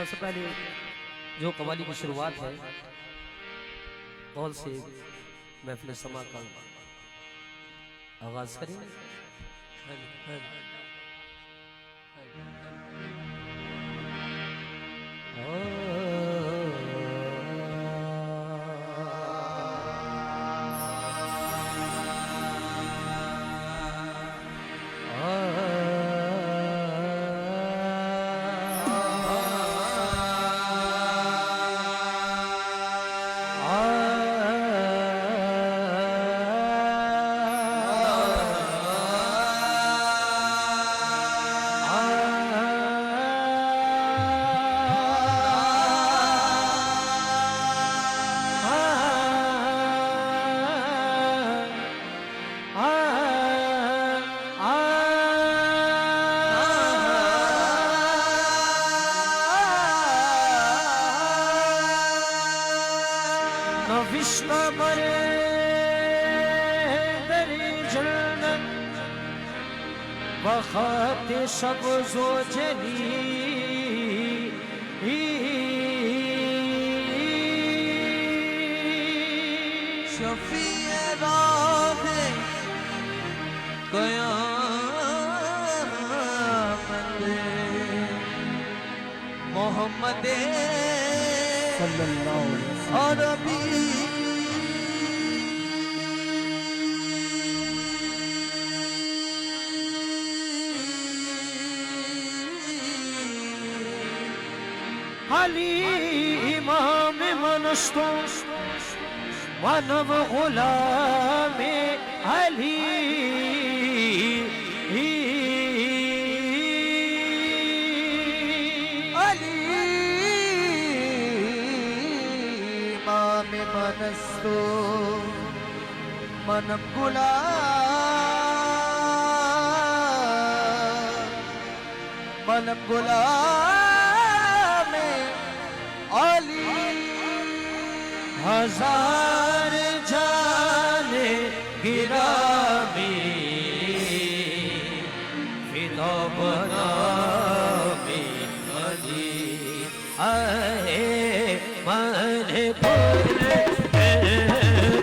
सबसे पहले जो कवाली की शुरुआत है कौल से महफिल समा का आगाज करेंगे। विश्व मरे दरी जन्नत वक़्त शब ज़ो जली शफ़ीए राह क़यामत मोहम्मद सल्लल्लाहु अलैहि वसल्लम अली इमाम मनस्तो मानव गुलाम अली अली इमाम मनस्तो मनम गुलाम अली हजार जाने गिरामी फिदा बनामी अली आए मन पुर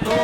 तो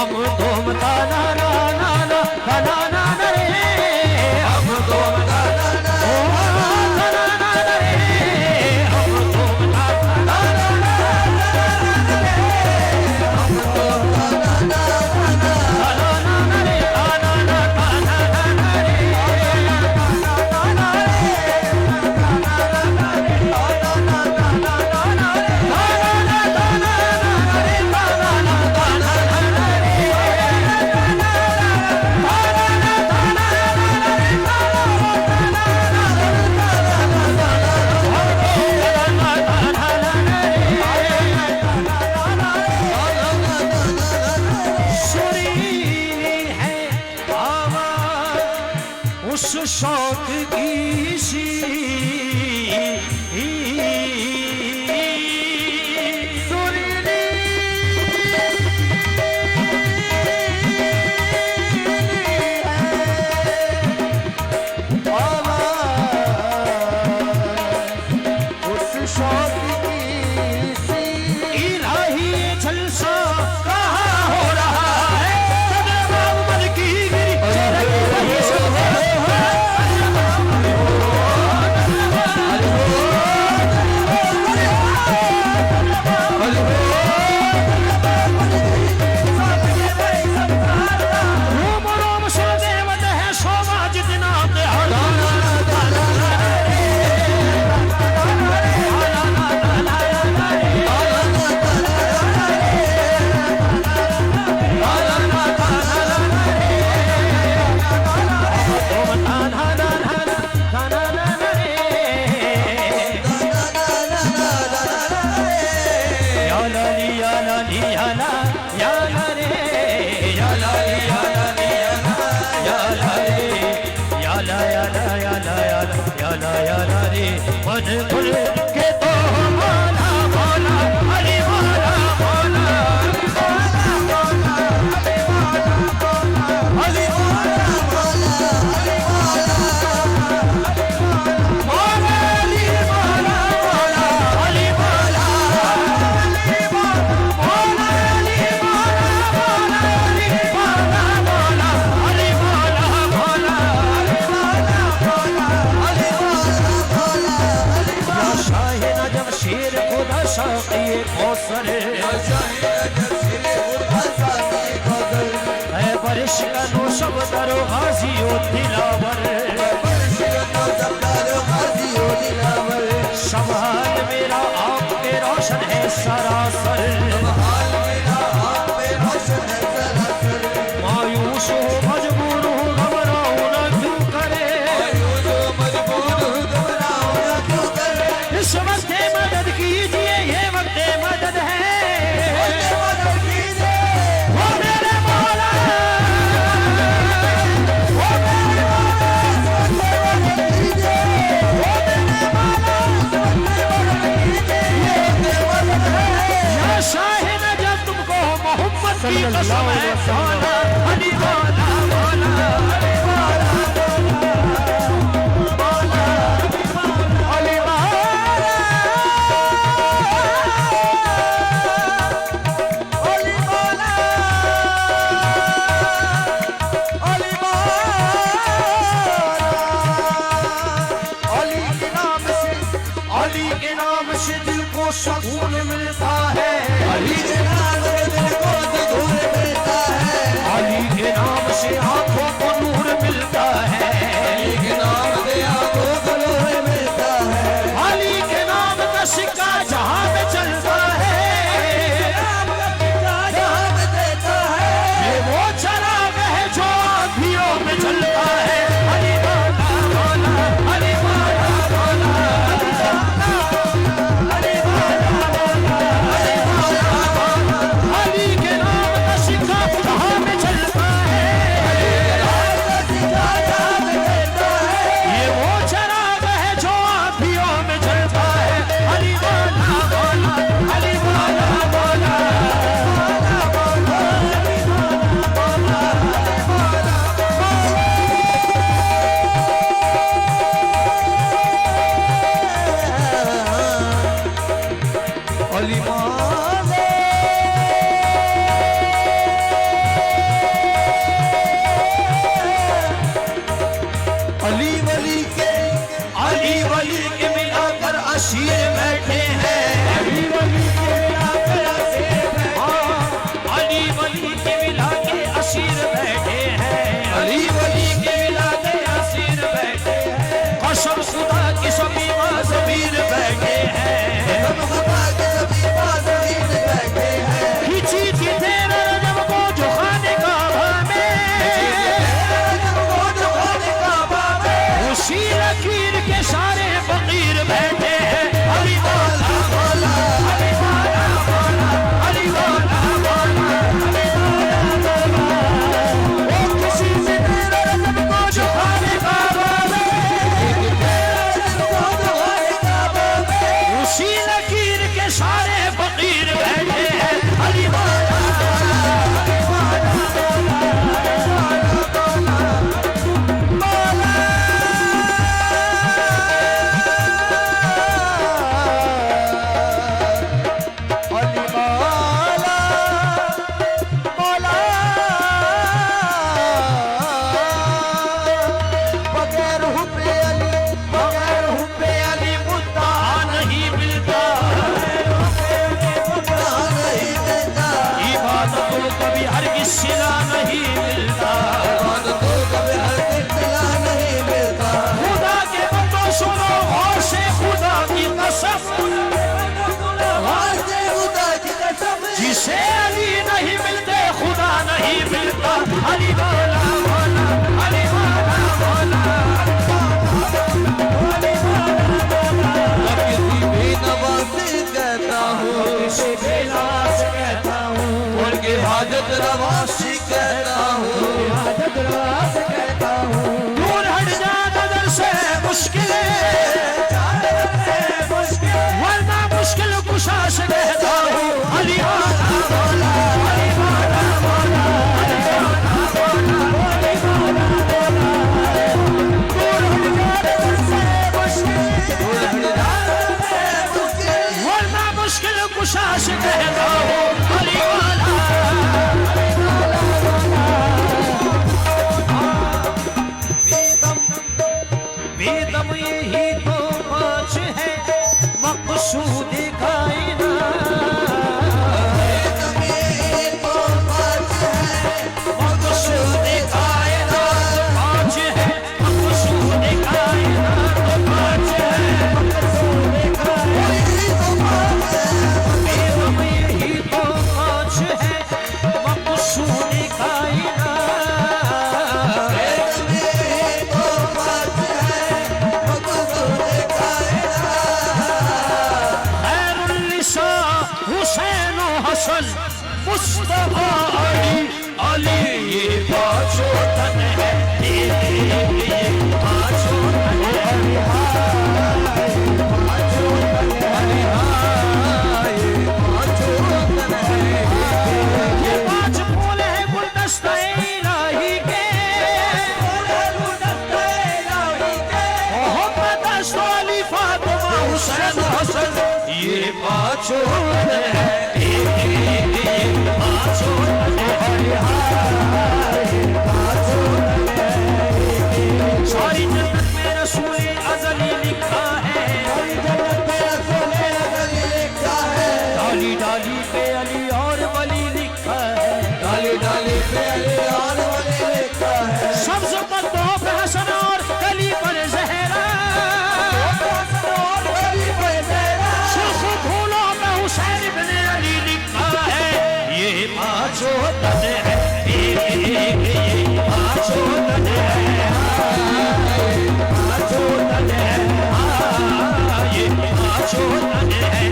हम तुम ता ना ना ना ना ता ना ना ना रे हम तुम ता ना ना ओ ता ना ना ना रे हम तुम ता ना ना ना रे हम तुम ता ना ना ना ता ना ना रे ता ना ना ता ना ना रे ता ना ना रे उस शौक की सी मन खुल के तो बोला बोला अली बोला बोला अली बोला बोला अली बोला अली बोला बोला अली बोला अली बोला अली बोला अली बोला बोला अली बोला बोला अली बोला शाहे नजम शेर खुदा शाक़िए कौसर है बारिश का नौशब दरो गाज़ियो दिलावर शबहाल मेरा आप पे रोशन है सरासर मायूस हो मजबूर हो घबराओ ना क्यों करे इस वक्त मदद कीजिए ये वक्त मदद है वो मेरे मौला वो मेरे या शाहिद जब तुमको मोहब्बत की कसम है मौला अली मौला मौला अली मौला मौला अली मौला अली मौला अली मौला अली के नाम से दिल को सुकून मिलता है अली के नाम से दिल को सुकून मिलता है अली के नाम से आंखों को नूर मिलता है बैठे हैं खींची थी तेरा रजब को जो खाने काबा में उसी लकीर के सारे फकीर बैठे हैं अली वाला वाला अली वाला वाला अली वाला वाला अली वाला वाला ओ किसी से तेरा रजब को जो खाने काबा में उसी लकीर के सारे फकीर बैठे हैं अली वाला अली वाला सिला नहीं मिलता खुदा के बंदो सुनो और से खुदा की कसम जिसे अली नहीं मिलते खुदा नहीं मिलता अली वाला वाला अली वाला वाला किसी बेनास कहता हूँ उनकी हाजत रवासी कहता हूँ हाजत रवास कहता हूँ दूर हट जा नजर से मुश्किलें वरना मुश्किल कुशा से कहता हूँ अली वाला वाला अली वाला वाला अली वाला वाला अली वाला वाला दूर हट जा नजर से मुश्किल वरना मुश्किल कुशा से कहता हूँ अली वाला बेदम यही तो पाँच है मकसूद मकसूद कायनात पाँच है मकसूद कायनात पाँच है मकसूद कायनात बेदम यही तो पाँच है मकसूद हुसैन हसन मुस्तफा अली अली ये पाँचों तन है ये पाँचों तन है ये पाँच फूल है गुलदस्ता इलाही के मोहम्मद अली फातिमा हुसैन हसन ये पाँचों सारी जन्नत में रसूल अज़ली लिखा है डाली डाली पे अली और वली लिखा है डाली डाली पे अली और वली लिखा है सबसे पत्तों पे हसन और कली पर ज़हरा सुर्ख फूलों पे हुसैन इब्ने अली लिखा है ये पाँचों तन है पाँचों तन है पाँचों तन है ये पाँचों तन है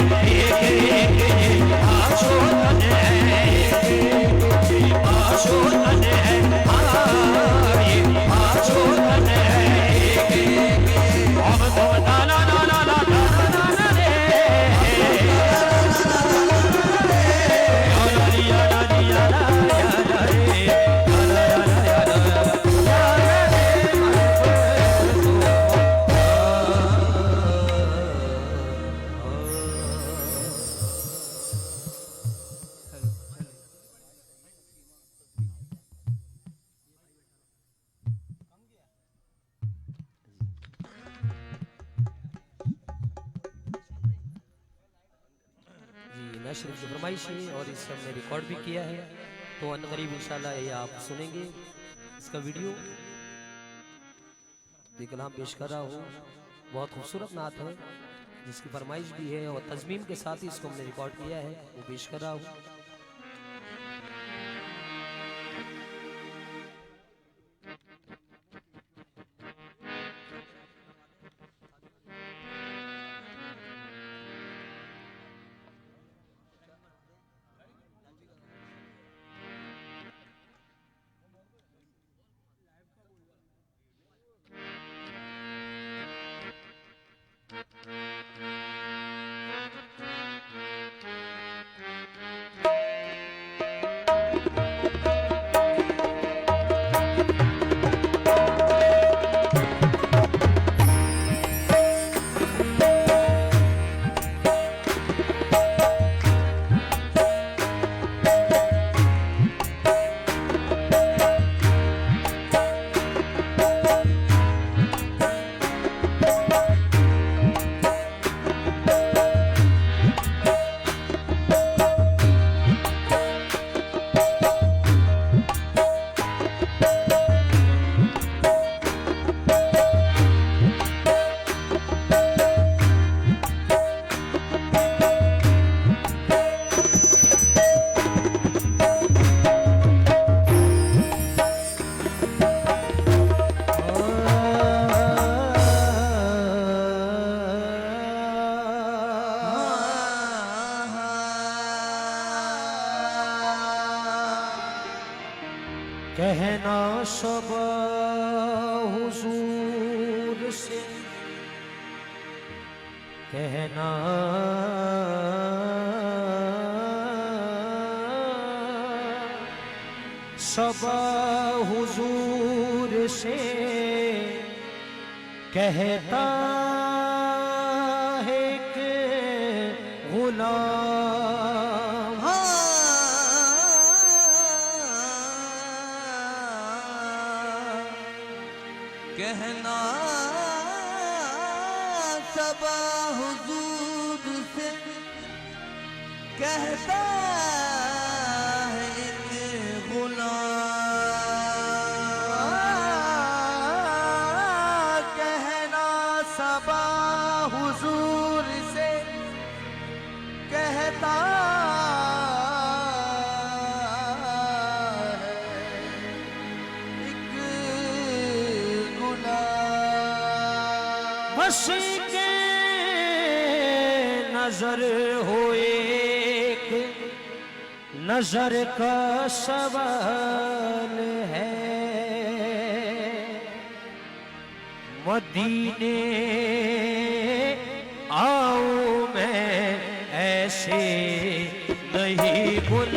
पाँचों तन है पाँचों तन है ये पाँचों तन है नशर की फरमाइश है और इसे हमने रिकॉर्ड भी किया है, तो अनकरीब इंशाल्लाह ये आप सुनेंगे इसका वीडियो। ये कलाम पेश कर रहा हूँ, बहुत खूबसूरत नात है, जिसकी फरमाइश भी है और तज़मीम के साथ ही इसको हमने रिकॉर्ड किया है, वो पेश कर रहा हूँ। कहना सब हुजूर से, कहना सब हुजूर से, कहता है कि गुलाम कहना सब हुजूर से, कहता है एक गुलाम। कहना सब हुजूर से, कहता बस के नजर हो एक नजर का सवाल है, मदीने आओ मैं ऐसे नहीं गुल,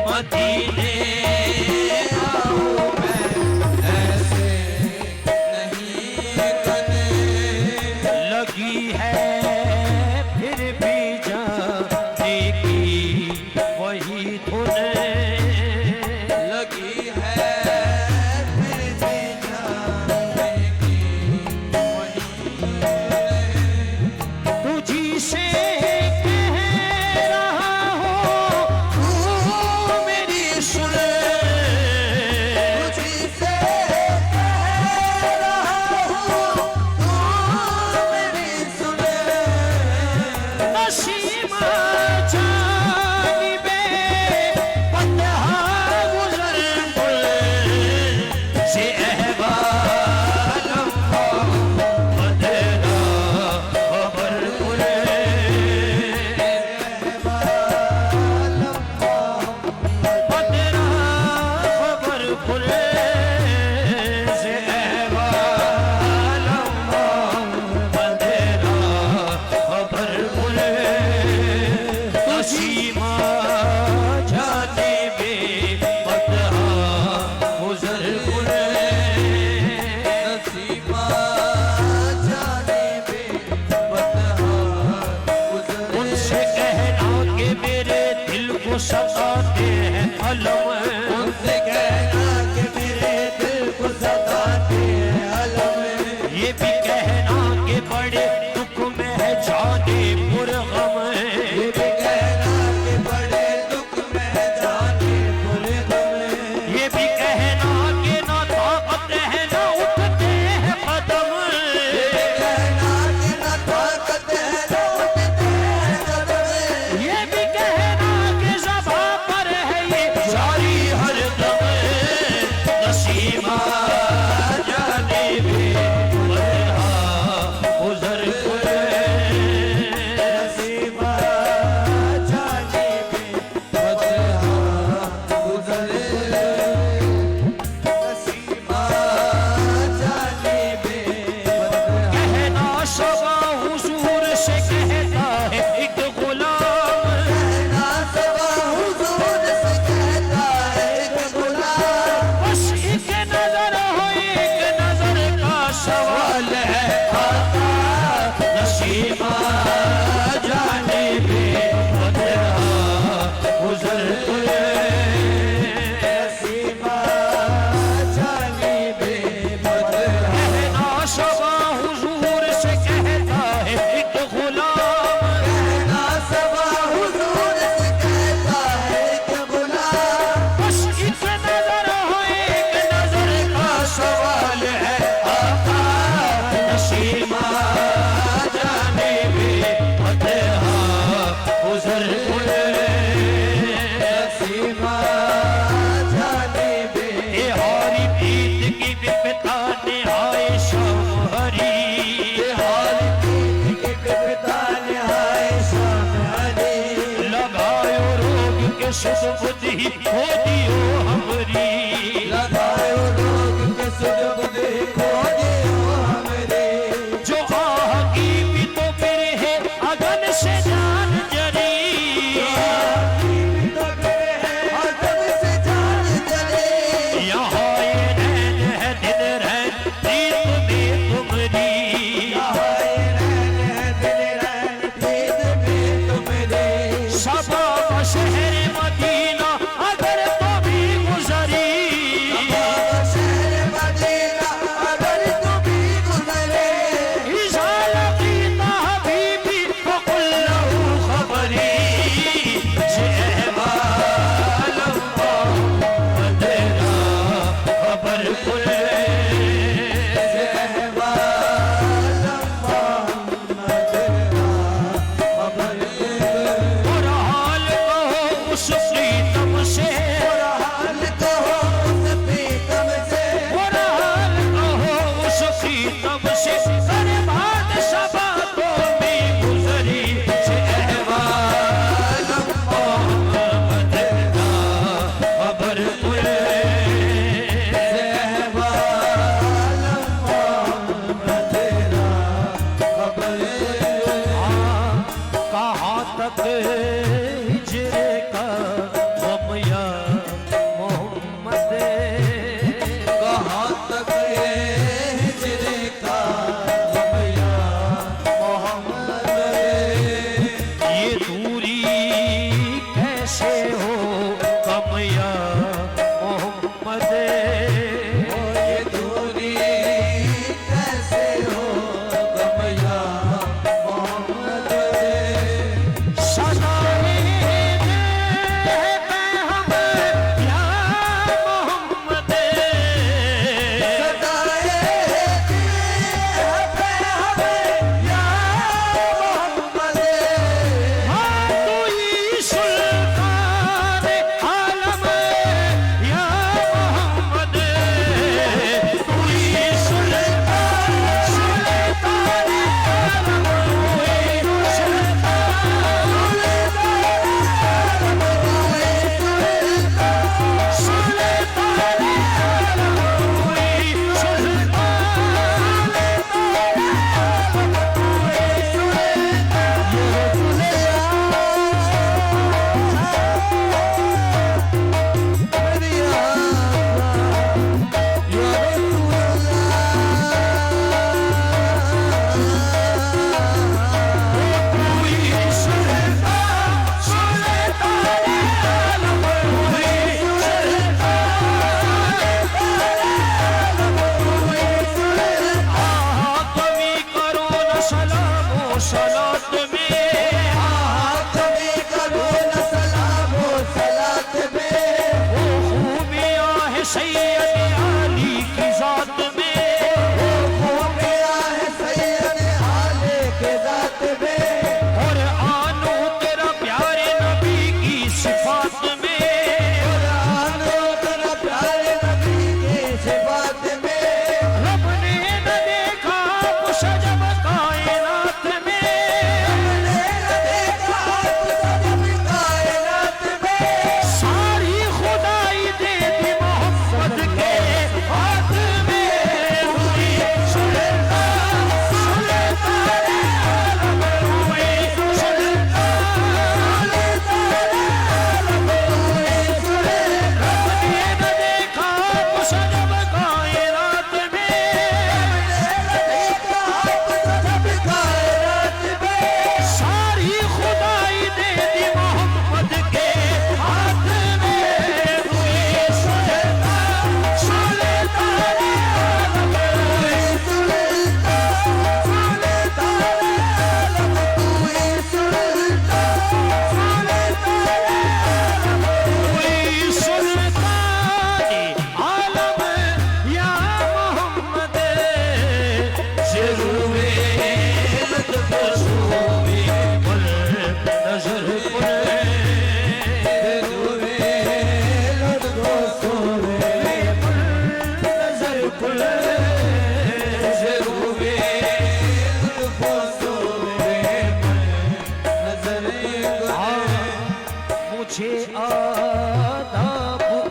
मदीने आओ मैं ऐसे लगी है फिर भी जाने की वही धुन, लगी है फिर भी जाने की वही। तुझी से कह रहा हूँ तू मेरी सुन, तुझी से कह रहा हूँ तू मेरी सुन। नसीमा जानिबे बंदहा गुजर गुल से अहवालम बदला खबर गुल, बदला खबर गुल से अहवालम बदला खबर गुल, नसीमा जाने बे बदहा गुजर गुल, नसीमा जाने बे बदहा गुजर। उनसे कहना कि मेरे दिल को सताते हैं अलम, उनसे कहना कि मेरे दिल को सताते हैं अलम। ये भी कहना कि बड़े दुख में है जाने पुरगम, ये भी कहना कि बड़े दुख में जाने पुरगम। ये भी कहना कि ना ताकत है ना उठते हैं कदम, ये भी कहना कि न दियो हमरी। लगायो रोग के सुजब देखो दियो हमरे। जो आगी भी तो फिर है अगन से जान जरी। अगन से जान जले। यहाँ ये रैन है दिन रैन प्रीत में तुमरी। यहाँ ये रैन है दिल रैन प्रीत में तुमरे। सबा शहर मदीना अगर तो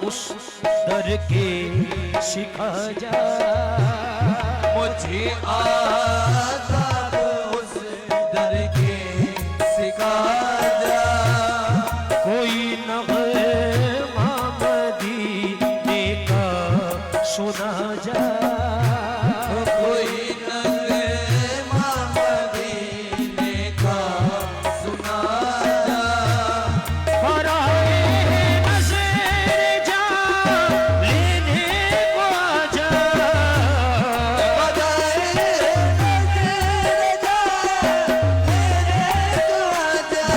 उस दर के सिखा जा, मुझे आदाब उस दर के सिखा जा, कोई नग़मा मदीने का सुना जा, कोई नग़मा मदीने का सुना जा, फराए नज़र जा लेने को आजा, बजाए नज़र जा मेरे को आजा,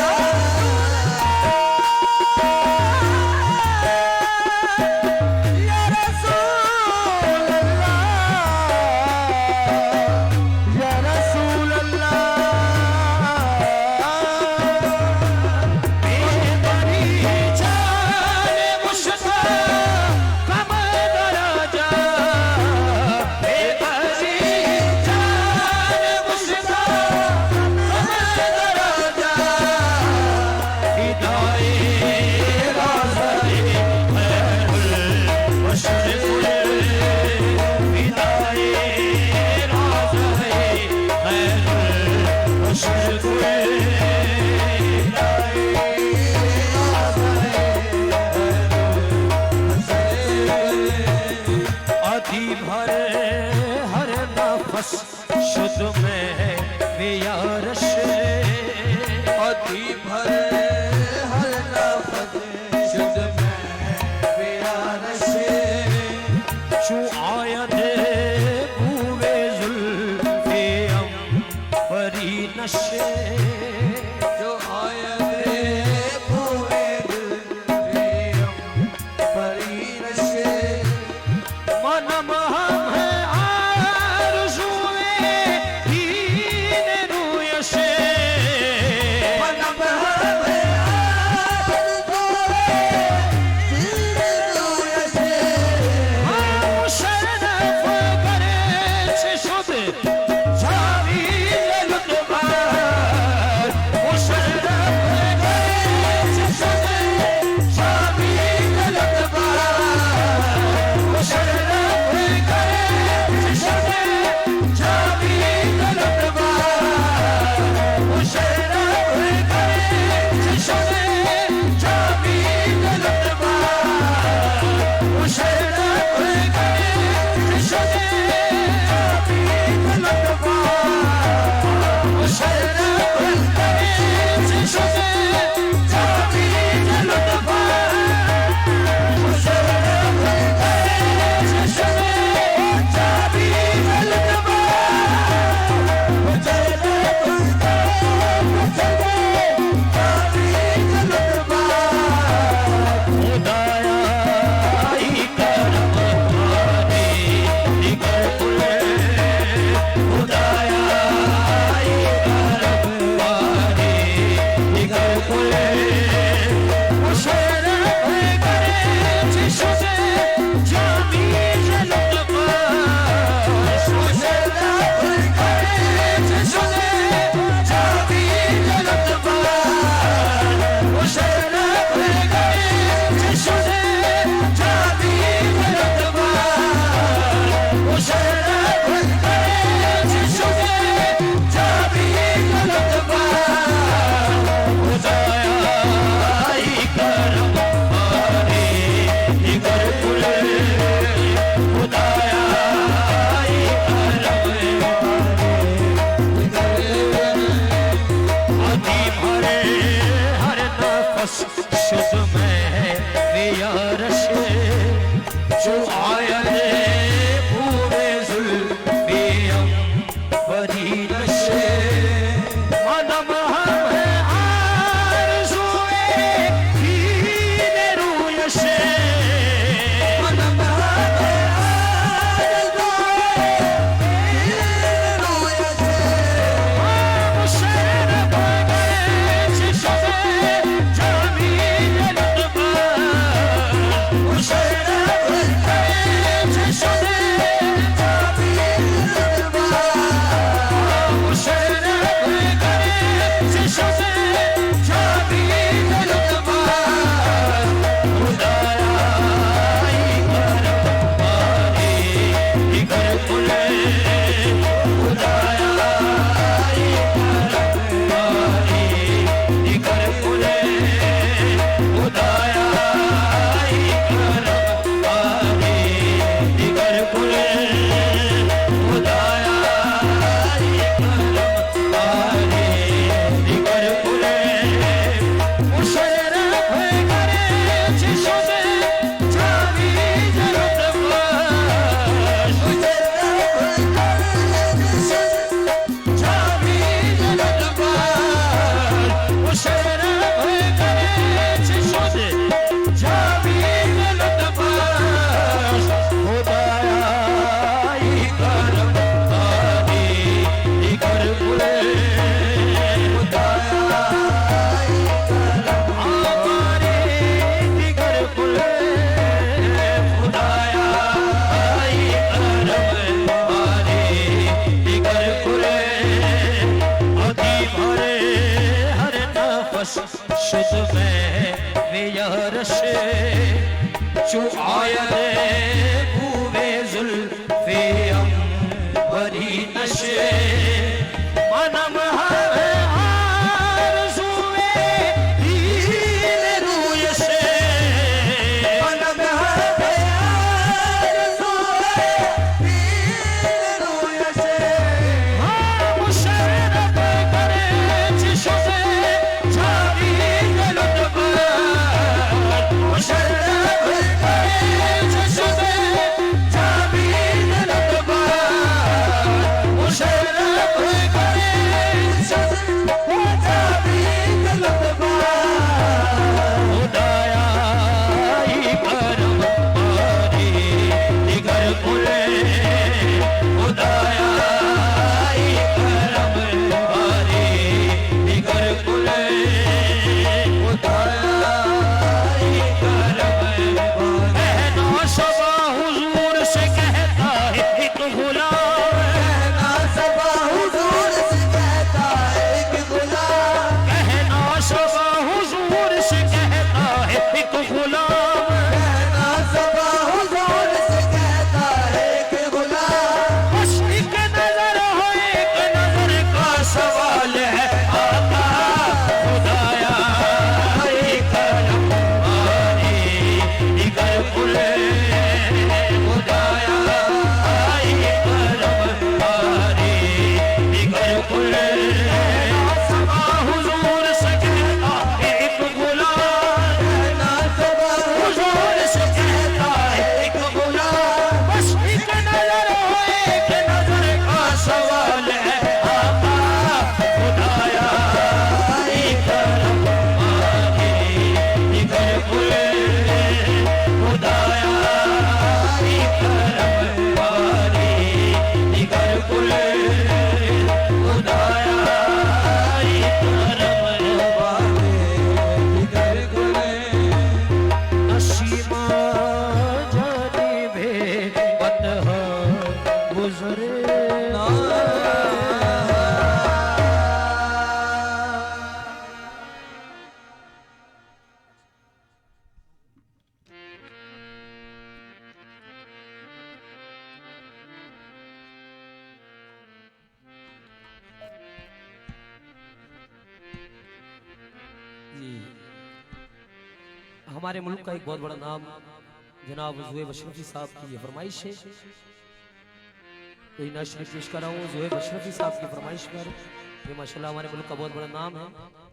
या रसूल अल्लाह, बेबरी जाने मुश्ताक़ कमदराजा, बेबरी जाने मुश्ताक़ कमदराजा, हिदाए राज़े खैरुल बशर हिदाए राज़े खैरुल बशर आधी भर हर नफस शुद्ध में बेयारश, अति भर हर लफ्ज़ शुद्ध में प्यार से, शु आयत बूवे जुल्फ़े अंबरी नशे, जो आयत हुए दिल प्रेम परी नशे, मनम हम है आरज़ूए दीन रूयशे, मनम हमें आरज़ूए दीन रूयशे, मुशर्रफ करे छे शुद्ध जावीज़ लुत्फ़ार, मुशर्रफ करे छे शुद्ध जावीज़ लुत्फ़ार, मुशर्रफ करे छे शुद्ध जावीज़ लुत्फ़ार, मुशर्रफ करे छे शुद्ध जावीज़ लुत्फ़ार, मुशर्रफ करे छे शुद्ध जावीज़ लुत्फ़ार, मुशर्रफ करे छे शुद्ध जावीज़ लुत्फ़ार, मुशर्रफ करे छे शुद्ध जावीज़ लुत्फ़ार, मुशर्रफ खुदाया ही करम वाले दिगर कुले, खुदाया ही करम वाले दिगर कुले, मुशर्रफ करे छे शुद्ध जावीज़ लुत्फ़ार, मुशर्रफ करे छे शुद्ध जावीज़ लुत्फ़ार, मुशर्रफ करे छे शुद्ध जावीज़ लुत्फ़ार, मुशर्रफ करे छे शुद्ध जावीज़ लुत्फ़ार, खुदाया ही करम वाले दिगर कुले, खुदाया ही करम वाले दिगर आधी भरे हर नफस शुद्ध में बेयारश, जो आयत पूरे जुल्फ़े अंबरी नशे, मनम हम है आरज़ूए दीन रूयशे, मनम हमें आरज़ूए दीन रूयशे, मुशर्रफ करे छे शुद्ध जावीज़ लुत्फ़ार, यश चु आयत भूवे जुल्फे अंबरी नशे मनम है आरज़ूए दीन रूय से मनम है आरज़ूए दीन रूय से मुशर्रफ करे चश्मे जावीद लुत्फ़ मुशर्रफ करे चश्मे जावीद लुत्फ़ मुशर्रफ करे चश्मे जावीद लुत्फ़ खुदाया ही करम बारी दिगर कुले खुदाया ही करम बारी दिगर कुले खुदाया ही करम बारी कहना सबा हुजूर से कहता है एक गुलाम कहना सबा हुजूर से कहता है एक गुलाम कहना सबा हुजूर से कहता है एक गुलाम कहना सबा हुजूर से कहता है एक गुलाम बस एक नजर हो एक नजर का सवाल है आका खुदाया ही करम बारी दिगर कुले खुदाया ही करम बारी दिगर कुले सबा हुजूर से कहता है एक गुलाम कहना सबा हुजूर से कहता है एक गुलाम बस एक नजर हो एक नजर का सवाल है आका खुदाया ही करम बारी दिगर कुले खुदाया ही करम बारी दिगर कुले खुदाया ही करम बारी दिगर कुले नसीमा जानी भे बतह गुजरे जी हमारे मुल्क का एक बहुत बड़ा नाम जनाब ज़ुहैब अशरफी साहब की ये फरमाइश है तो इन शरीफ पेश कर रहा हूँ ज़ुहैब अशरफी साहब की फरमाइश पर ये माशाल्लाह हमारे मुल्क का बहुत बड़ा नाम है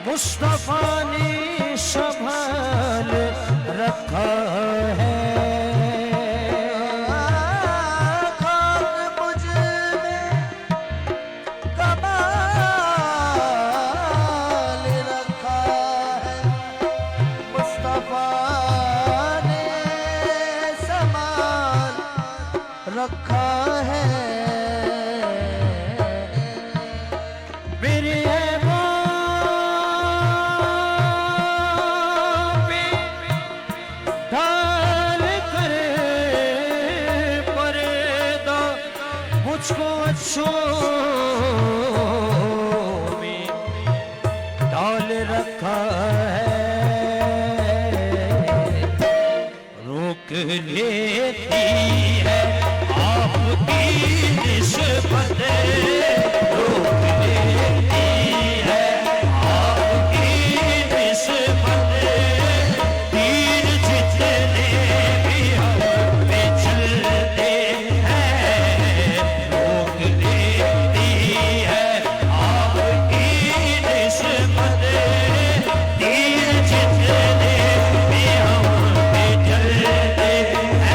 मुस्तफा ने संभाल रखा है मुझ में कमाल रखा है मुस्तफा ने संभाल रखा है मेरे बख्शों में डाल रखा है, रोक लेती है आपकी निस्बत, रोक लेती है आपकी निस्बत, तीर जितने भी हम पे चलते हैं, रोक लेती है आपकी निस्बत, तीर जितने भी हम पे चलते हैं,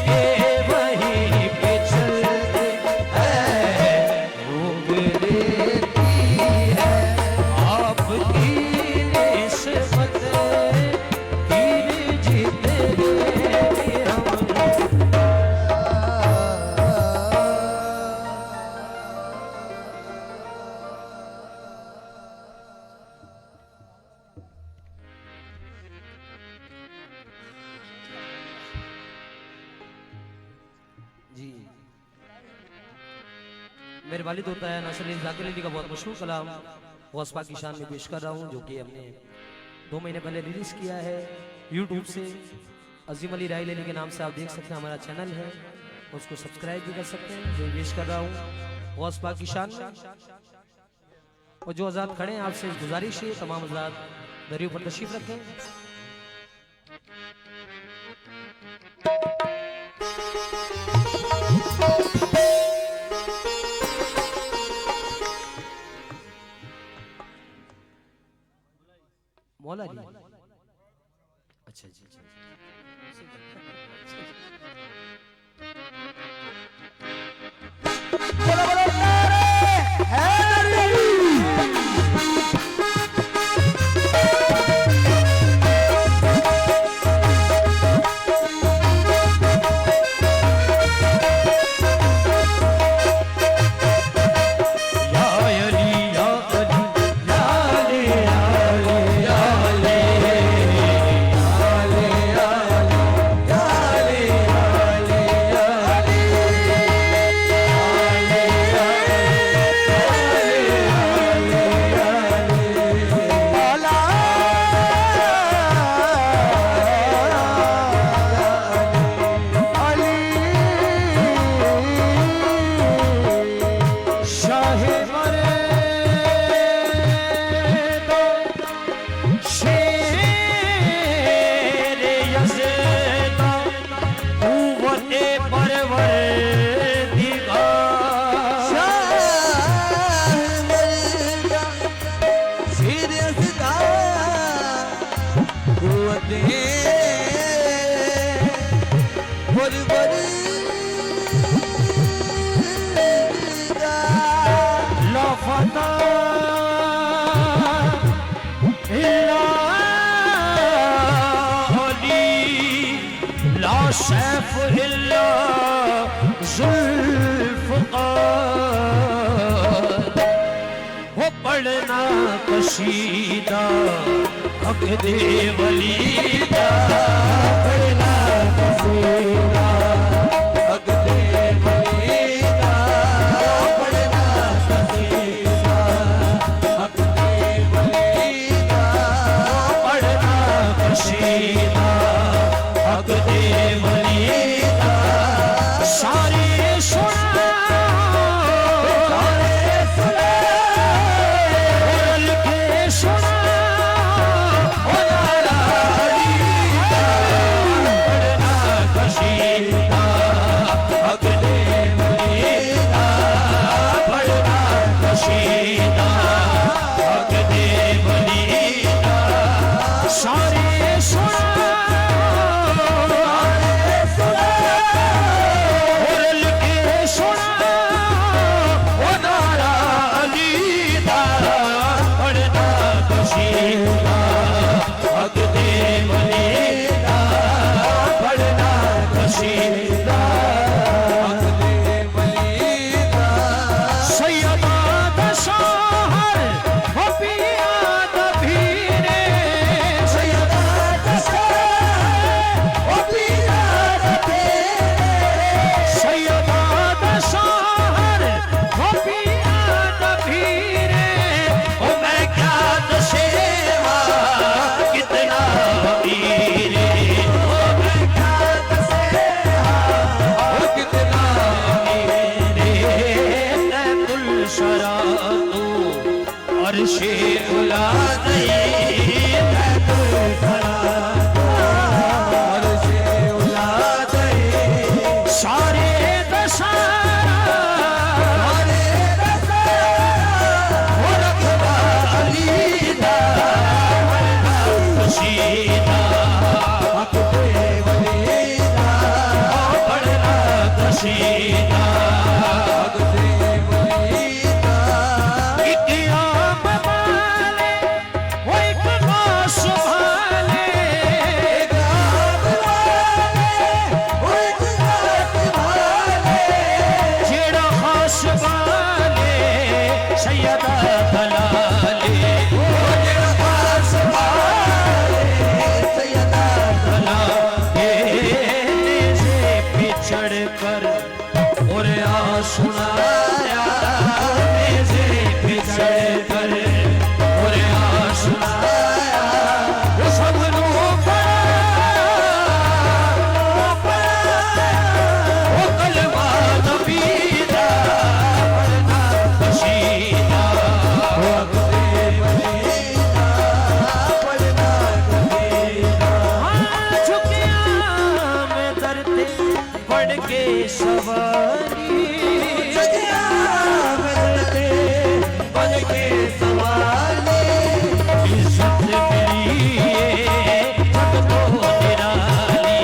के वहीं पे चलते हैं घूम लेती है आपकी निस्बत तीर जीते हम। जी मेरे वालिद होता है नासिर अली जाकिर अली का बहुत मशहूर कलाम गौस पाक की शान में पेश कर रहा हूँ, जो कि हमने 2 महीने पहले रिलीज किया है यूट्यूब से। अजीम अली राय अली के नाम से आप देख सकते हैं, हमारा चैनल है, उसको सब्सक्राइब भी कर सकते हैं। जो पेश कर रहा हूँ गौस पाक की शान में। और जो आज़ाद खड़े हैं आपसे गुजारिश है तमाम आज़ाद दरियों पर तशरीफ रखें। मौला जी अच्छा जी सैफ इल्ला जुल्फ़कार वो पढ़ना कशीदा हक दे वलीदा पढ़ना कशीदा हक दे वलीदा पढ़ना कशीदा हक दे वलीदा पढ़ना कशीदा हक दे वलीदा सारे सुना के सुना पढ़ना कशीदा कशीदा भगते बलीदा एक आम वाले वो एक खास भाले जेड़ा खास वाले सैयदा दलाले चढ़ कर और सुनाया मेरे पे चढ़ कर और सुनाया वो सब वो कलमा नबीदा पढ़ना कशीदा पढ़ के सवारी पढ़ के सवाली इज्जत मेरी जग तो निराली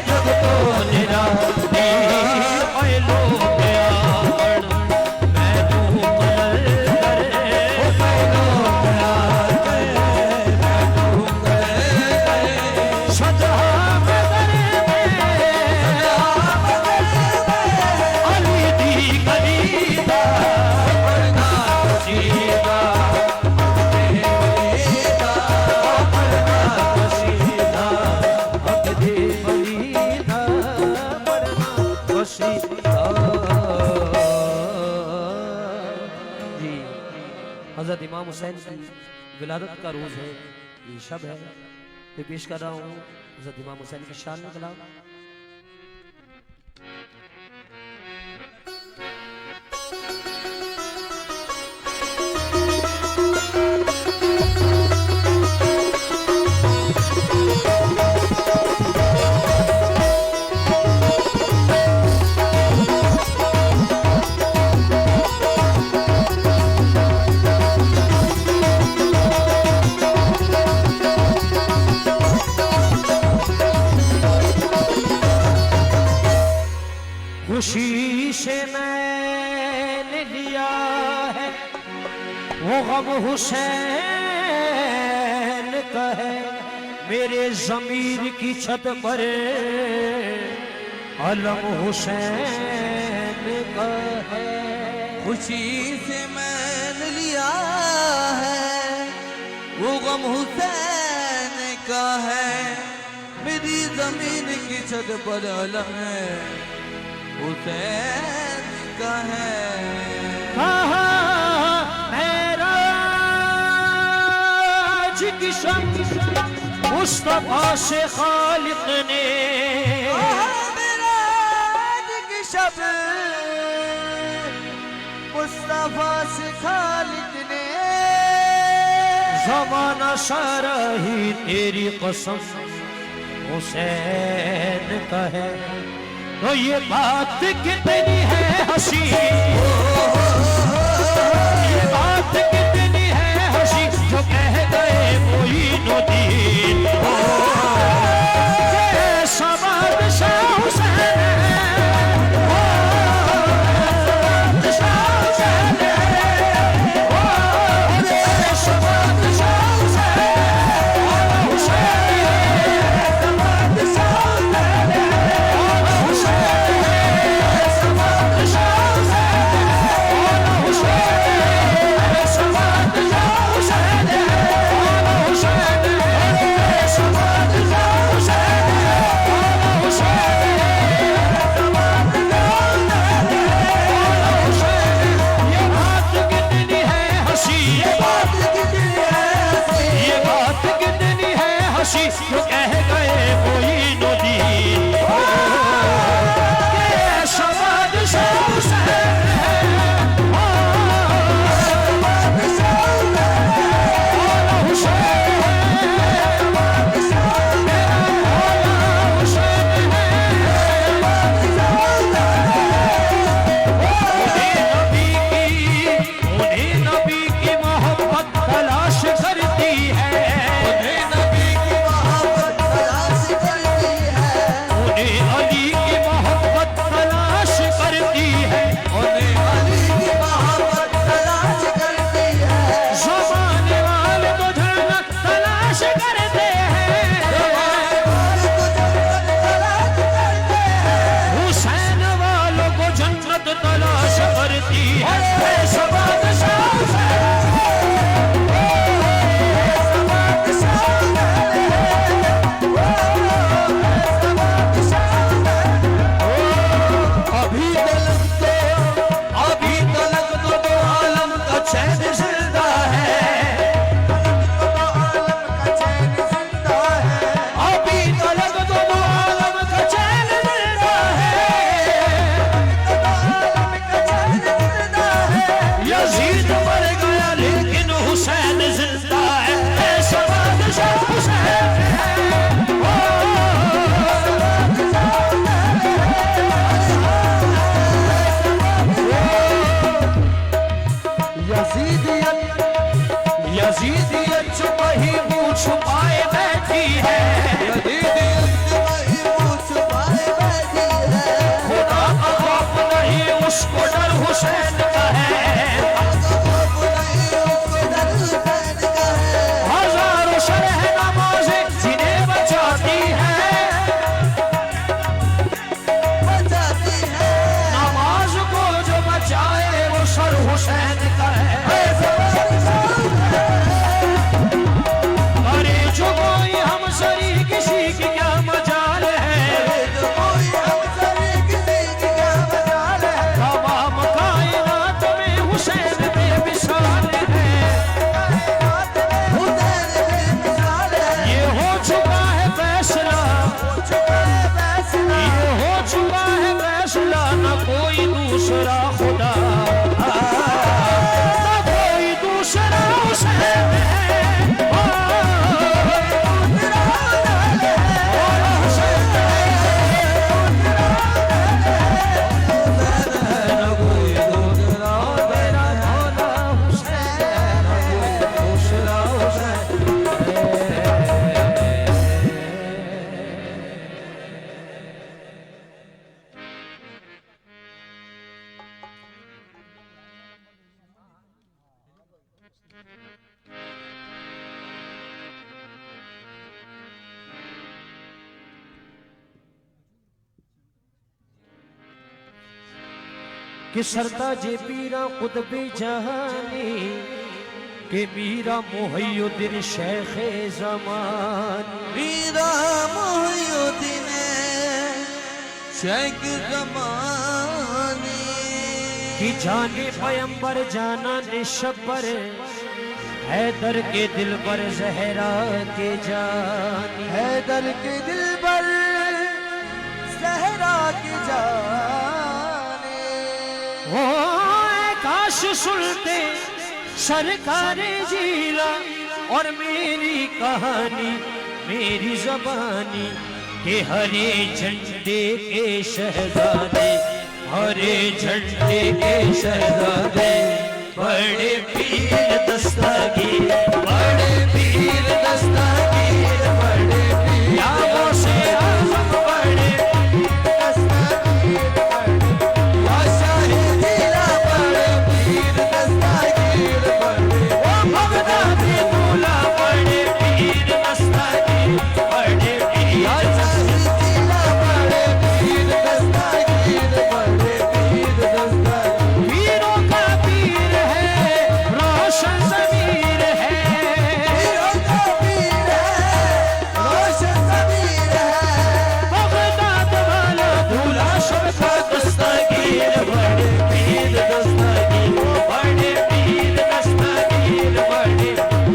जग तो निराली ऐ लोग आवन मैं तू कलर सदा हज़रत इमाम हुसैन की विलादत का रोज़ है, ये शब है, तो पेश कर रहा हूँ हज़रत इमाम हुसैन की शान में कलाम। खुशी से मैंने लिया है वो गम हुसैन का है, मेरे ज़मीर की छत पर अलम हुसैन का है। खुशी से मैंने लिया है वो गम हुसैन का है, मेरी जमीन की छत पर अलम है हुसैन का है। मेराज की शब मुस्तफा से खालिक ने मेराज की शब मुस्तफा से खालिक ने ज़माना सारा ही तेरी कसम हुसैन का है। तो ये बात कितनी है हंसी, ये बात कितनी है हंसी जो कह गए मोइनुद्दीन जैसा बादशाह हुसैन जैसा हुसैन जैसा बादशाह हुसैन कि सरता जे पीरा कुतबे जहानी के मीरा मुहय्युद्दीन शेख ज़मान मीरा मुहय्युद्दीन शेख ज़मानी कि जाने पैगंबर जाना निशब्बर हैदर के दिल पर जहरा के जानी हैदर के दिल पर सहरा के जाने हो काश सुनते सरकार जीला और मेरी कहानी मेरी जबानी के हरे झंडे के शहजादे हरे झंडे के शहजादे बड़े पीर दस्तगीर बड़े पीर दस्तगीर बड़े पीर यादों से आज़म बड़े पीर दस्तगीर बड़े या शाहे जिला बड़े पीर दस्तगीर बड़े ओ बगदादी मौला बड़े पीर दस्तगीर बड़े पीर या शाहे जिला बड़े पीर दस्तगीर बड़े पीर दस्तगीर पीरों का पीर है रोशन ज़मीर है पीरों का पीर है रोशन ज़मीर है बगदाद वाला दूल्हा सबका दस्तगीर बड़े पीर दस्तगीर बड़े पीर दस्तगीर बड़े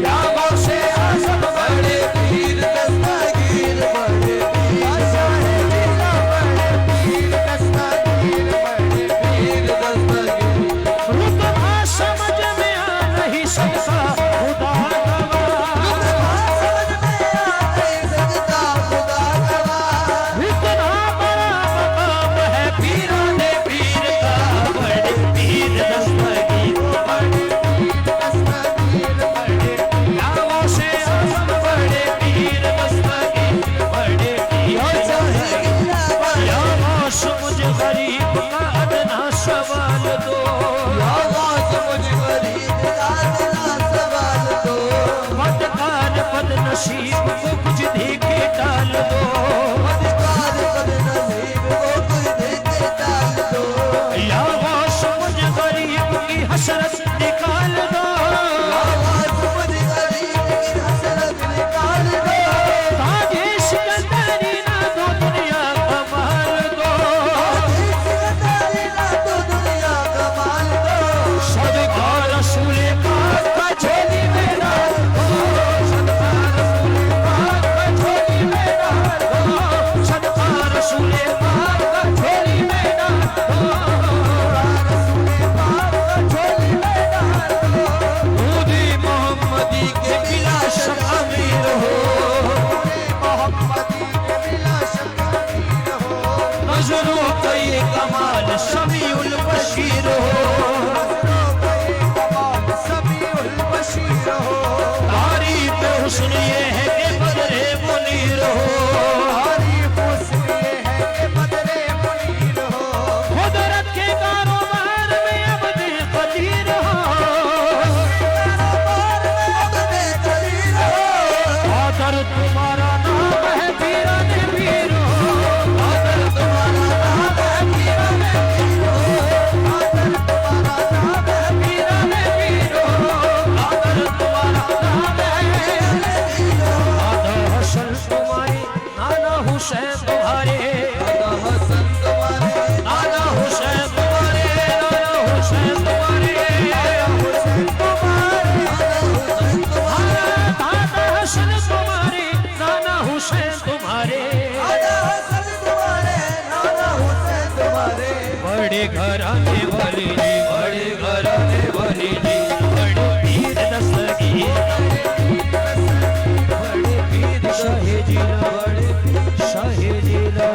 यादों से आज़म बड़े पीर दस्तगीर बड़े पीर शाहे जिला बड़े पीर दस्तगीर बड़े पीर दस्तगीर रुतबा समझ में आ नहीं सकता खुदा इतना बड़ा मकाम है पीराने पीर का बड़े पीर दस्तगीर बड़े यादों से आज़म बड़े पीर दस्तगीर बड़े पीर या माश मुझे गरीब का अदना सवाल दो मदकार पद नसीब को कुछ दे के डाल दो या माश मुझे गरीब की हसरत निकाल दो ताजे सिकंदरी ना दो दुनिया का माल दो सदका रसूल पाक का झोली में डाल दो सदका रसूल पाक का झोली में डाल दो सदका रसूल पाक का झोली में डाल दो दूधी मोहम्मदी के बिला शक अमीर हो नजरों का ये कमाल समीउल बशीर हो तारीफ हुस्न ये है कि बदरे मुनीर हो कुदरत के कारोबार में अब्द कदीर हो आदर तुम्हारा नाम है पीराने पीर हो आदर तुम्हारा नाम है पीराने पीर हो आदर तुम्हारा नाम है पीराने पीर हो आदर तुम्हारा नाम है आदर हसन तुम्हारे नाना हुसैन तुम्हारे नाना हुसैन तुम्हारे नाना हुसैन तुम्हारे दादा हसन तुम्हारे नाना हुसैन तुम्हारे बड़े घराने वाले जी बड़े घराने वाले जी बड़े पीर दस्तगीर बड़े पीर शाहे जिला बड़े शाहे जिला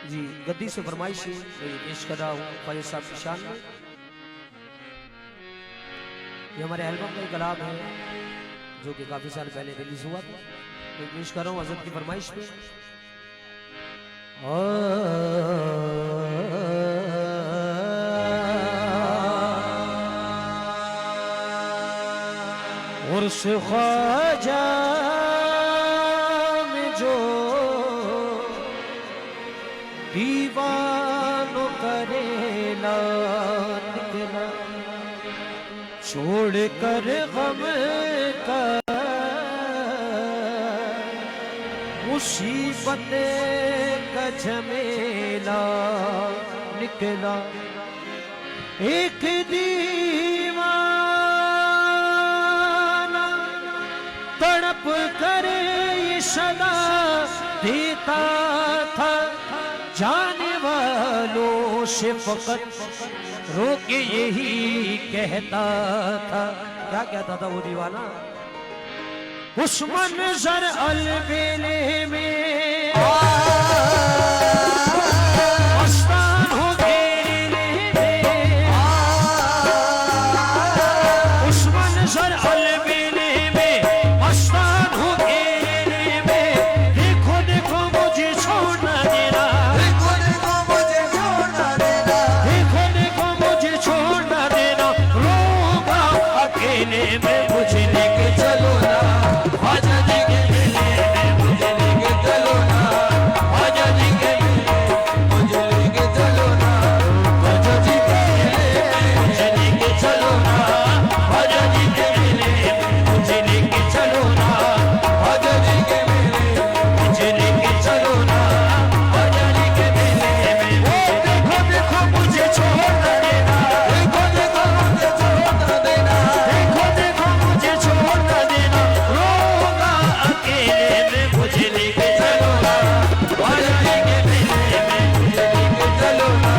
जी गद्दी से फरमाइश मेरी पेश कर रहा हूँ ख्वाजा साहब की शान में। ये हमारे एल्बम का एक कलाम है जो कि काफ़ी साल पहले रिलीज हुआ था। मैं पेश कर रहा हूँ हज़रत की फरमाइश पे। और उस ख्वाजा में जो दीवानों करेला निकला, छोड़ कर गम का मुसीबत का झमेला निकला। एक दीवाना तड़प कर ये सदा देता था, जाने वालों से फकत रोके यही कहता था। क्या कहता था वो दीवाना? उस मंजर अलबेले में मस्तान हो घेरे में, उस मंजर अलबेले में मस्तान हो घेरे में। देखो देखो मुझे छोड़ना देना, देखो देखो मुझे छोड़ना देना, देखो देखो मुझे छोड़ना देना। रोगा अकेले में मुझे लेके चलो ना, ख्वाजा जी के मेले में मुझे लेके चलो ना, ख्वाजा जी के मेले मुझे लेके चलो ना, ख्वाजा जी के मेले में मुझे लेके चलो ना, ख्वाजा जी के मेले में मुझे लेके चलो ना, ख्वाजा जी के मेले में मुझे लेके चलो ना, ख्वाजा जी के मेले में। ओ देखो देखो मुझे छोड़ना देना, देखो देखो मुझे छोड़ना देना, देखो देखो मुझे छोड़ना देना। रोगा अकेले में मुझे लेके चलो ना, ख्वाजा जी के मेले में मुझे लेके चलो ना,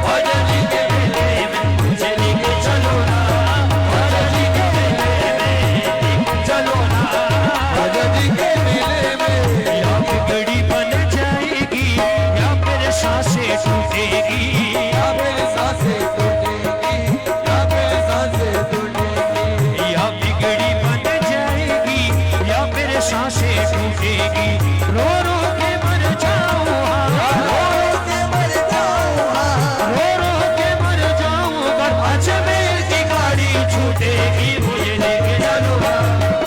ख्वाजा जी के मेले में मुझे लेके चलो ना, ख्वाजा जी के मेले में लेके चलो ना। ख्वाजा जी के मेले में या बिगड़ी बन जाएगी या फिर सांसें टूटेगी, या मेरी सांसें टूटेगी, या मेरी सांसें टूटेगी, या बिगड़ी बन जाएगी या फिर सांसें टूटेगी। रो रो के मर जाऊं, रो के मर जाऊं, रो रो के मर जाऊं, अगर अजमेर की गाड़ी छूटेगी। मुझे लेके चलो ना,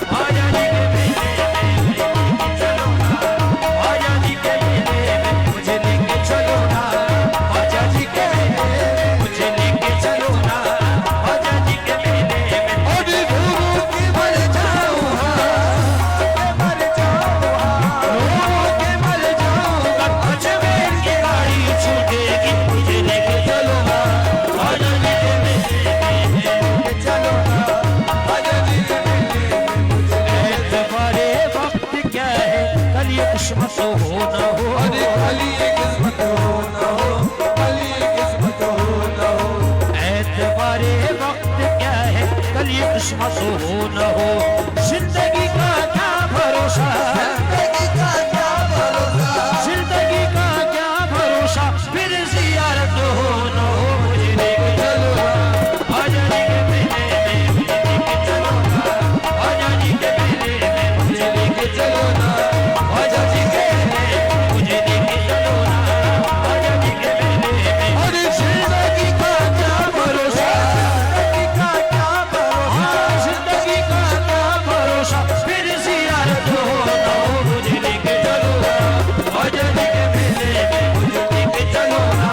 ख्वाजा जी के मेले में मुझे लेके चलो ना, ख्वाजा जी के मेले में मुझे लेके चलो ना, ख्वाजा जी के मेले में मुझे लेके चलो ना, ख्वाजा जी के मेले में। अभी घूम के मर जाऊं, के मर जाऊं, रो के मर जाऊं, अगर अजमेर की गाड़ी छूटेगी। मुझे लेके चलो ना, ख्वाजा जी के मेले में लेके चलो ना, ख्वाजा जी के मेले में मुझे एतबारे वक्त क्या है, कल ये किस्मत हो ना हो। अरे खाली ये किस्मत हो ना हो, खाली ये किस्मत हो ना हो, एतबारे वक्त क्या है, कल ये किस्मत हो ना हो। जिंदगी का क्या भरोसा, जिंदगी का क्या भरोसा, जिंदगी का क्या भरोसा, फिर जियारत हो ना हो। मुझे लेके चलो ना, ख्वाजा जी के मेले में मुझे लेके चलो ना, ख्वाजा जी के मेले में मुझे लेके चलो ना, ख्वाजा जी के मेले में मुझे लेके चलो ना, ख्वाजा जी के मेले में। अरे जिंदगी का क्या भरोसा, जिंदगी का क्या भरोसा, जिंदगी का क्या भरोसा, फिर जियारत हो ना हो। मुझे लेके चलो ना, ख्वाजा जी के मेले में मुझे लेके चलो ना,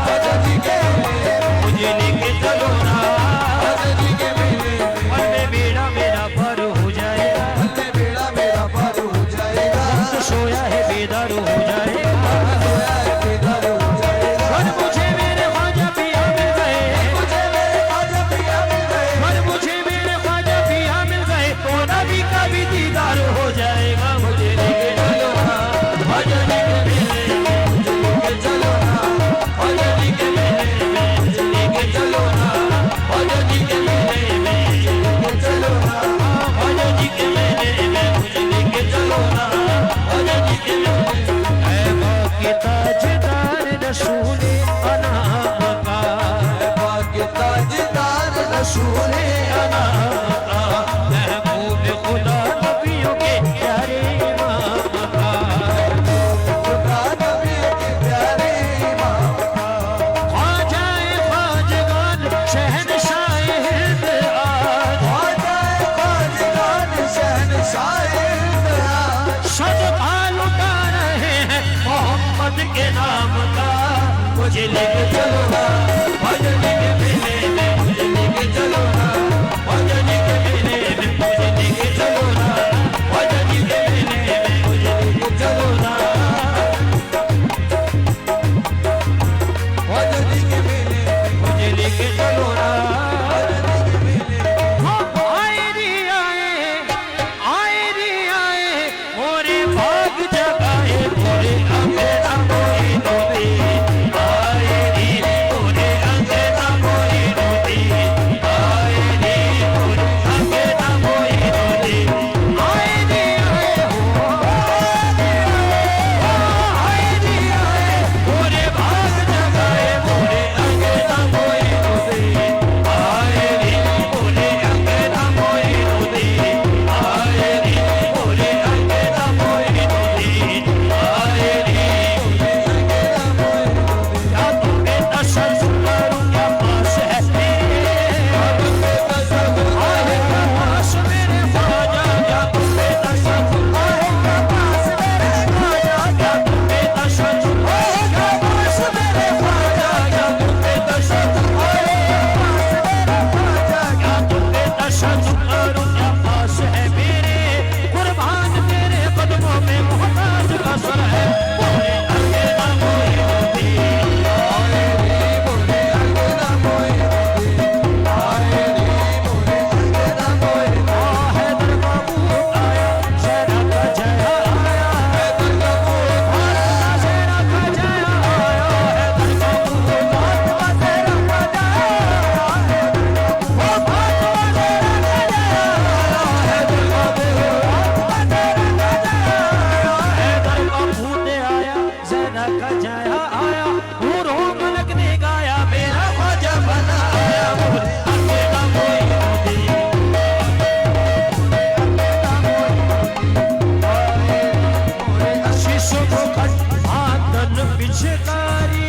ख्वाजा जी के मेले में, मुझे लेके चलो ना। ख्वाजा जी के मेले में, मन में बेड़ा मेरा पार हो जाएगा, अल्ले बेड़ा मेरा पार हो जाएगा, तो सोया है बेदार हो जाएगा। सोया है बेदार हो जाएगा, पर मुझे मेरे ख्वाजा पिया मिल गए, मुझे मेरे ख्वाजा पिया मिल गए, पर मुझे मेरे ख्वाजा पिया मिल गए, तो नबी का भी दीदार हो जाएगा। मुझे लेके चलो ना, ख्वाजा जी के मेले में मुझे लेके चलो ना, ख्वाजा जी के मेले में मुझे लेके चलो ना, ख्वाजा जी के मेले में मुझे लेके चलो ना, ख्वाजा जी के मेले में मुझे लेके चलो ना, ख्वाजा जी के मेले में। ऐ बाकी ताजदार रसूले अना का, भाग्य ताजदार रसूल अना का, महबूब खुदा नबियों के प्यारे इमाम का। खुदा नबी के प्यारे इमाम का, ख्वाजाए ख्वाजगान शहंशाह हिंद आज, ख्वाजा ख्वाजगा मुझे लेके चलो ना भजनी के मेले में, मुझे लेके चलो ना भजनी के मेले में, मुझे लेके चलो ना भजनी के मेले में, मुझे लेके चलो ना भजनी के मेले में, मुझे लेके चलो ना। भजनी के मेले में। आए रे आए मोरे भाग जगाए मोरे अंगना मोई नोदी, आए रे मोरे अंगना मोई नोदी, आए रे मोरे अंगना मोई नोदी, आए रे हो आए रे मोरे भाग जगाए मोरे अंगना मोई नोदी, आए रे मोरे अंगना मोई नोदी, आए रे मोरे अंगना मोई नोदी, आए रे क्या तुम्हें दर्शन करूं क्या पास है आए क्या पास मेरे ख्वाजा, क्या तुम्हें दर्शन आए क्या पास मेरे ख्वाजा, क्या तुम्हें दर्शन आए क्या पास मेरे ख्वाजा, क्या तुम्हें दर्शन आए क्या तुम्हें दर्शन करूं क्या पास है मेरे कुर्बान तेरे कदमों में मोहताज का सर है मोरे अंगना मोई नोदी, आए रे मोरे अंगना मोई नोदी, आए रे मोरे अंगना मोई नोदी। हैदर बाबू आया शेरा का जया आया, हैदर बाबू शेरा का जया आया, हैदर बाबू फातिमा शेरा का जया आया, वो फातिमा शेरा का जया आया, हैदर बाबू फातिमा शेरा का जया आया, हैदर बाबू ने आया शेरा का जया आया, हूरों मलक ने गाया मेरा ख्वाजा बना आया मोरे अंगना मोई नोदी, शीशों को कट आंगन पिचकारी,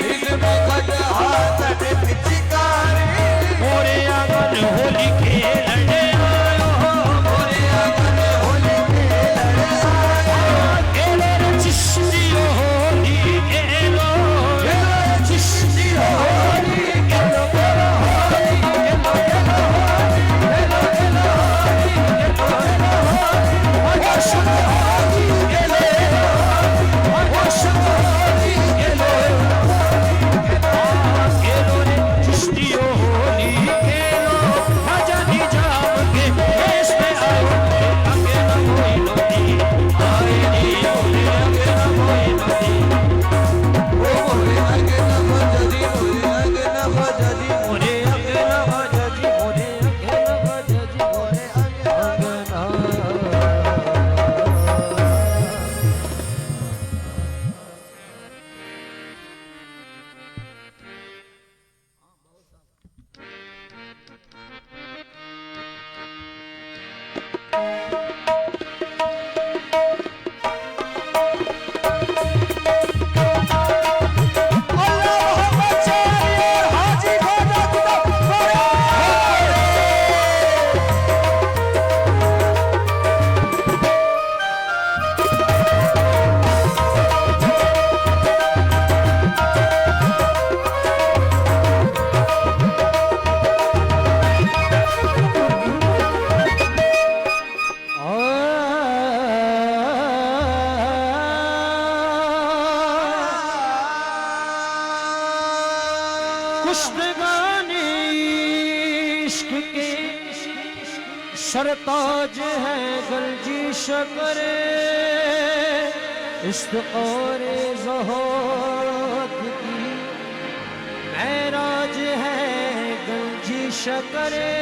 इनमें खट हाथ पिचकारी, मोरे आंगन होली खेलने आयो, मोरे आंगन होली खेलने आयो। खेले रे चिश्तियो होली खेलो, खेलो चिश्ती होली, खेलो खेलो होली, खेलो खेलो होली, खेलो खेलो होली, खेलो खेलो होली, होश में होली खेलो, होश में होली खेलो, खेलो रे चिश्तियो होली खेलो, भजनी जाम के देश में आओ अंगना मोई नोदी, आए रे मोरे अंगना मोई नोदी, ओ मोरे अंगना भजनी, मोरे अंगना भजनी, मोरे अंगना भजनी, मोरे अंगना भजनी, मोरे अंगना। कुश्तगाने इश्क के सरताज है गलजी शकरे, इस्तक़ारे ज़ोहद की महराज है गलजी शकरे,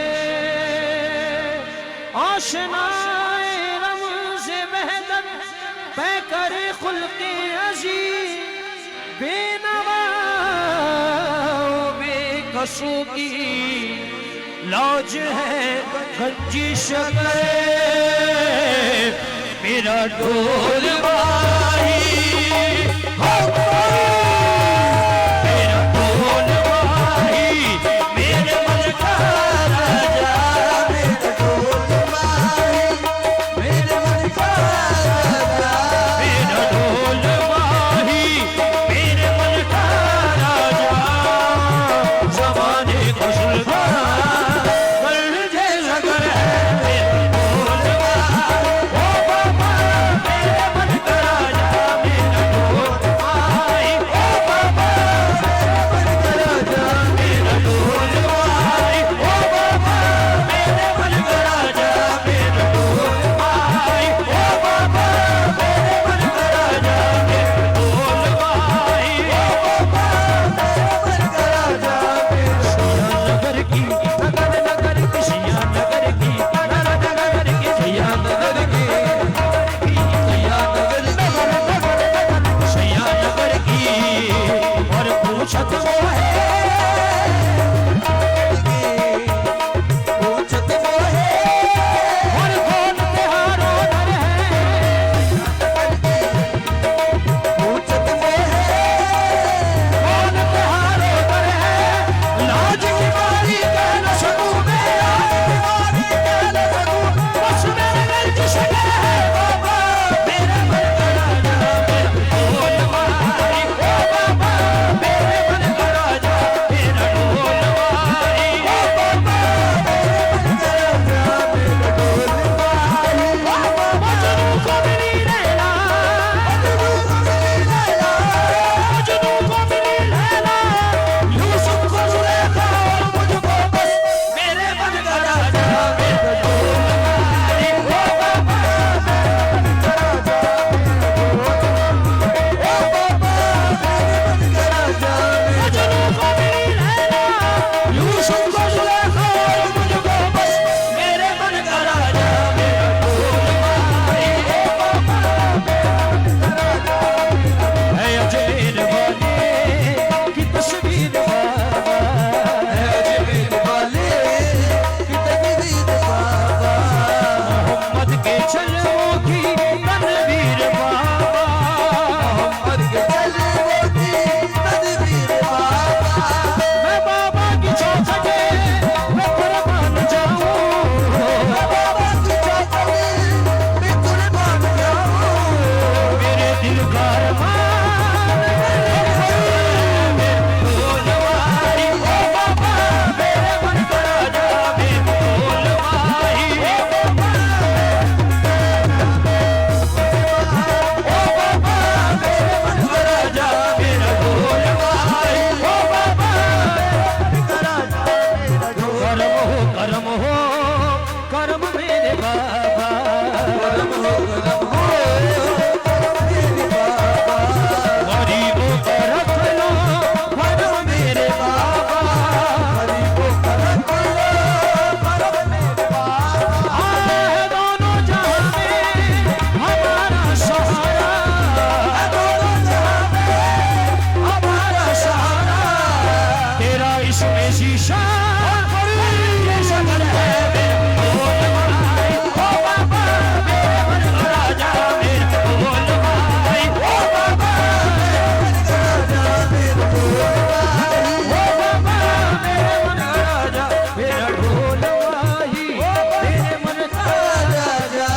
आशनाए रमज़े वहदत पैकर खुल्क़े अज़ीज़, बेनवा बेकसों की लौज है गंजी शकरे, मेरा ढोल भाई मेरा ढोल भाई मेरे मन का राजा, मेरा ढोल माही, मेरे मन का राजा। मेरा ढोल भाई मेरे मन का करम हो करम मेरे बाबा, करम हो मेरे बाबा, गरीबों का रख लो करम मेरे बाबा, गरीबों का रख लो करम मेरे बाबा, है दोनों जहां में हमारा सहारा, दोनों जहां में हमारा सहारा, तेरा इसमें शीशा ये शक्ल है मेरे बोल भाई, ओ बाबा मेरे मन का राजा मेरे बोल भाई, ओ बाबा मेरे बोल भाई, ओ बाबा मेरे मन का राजा मेरा ढोल भाई, तेरे मन का राजा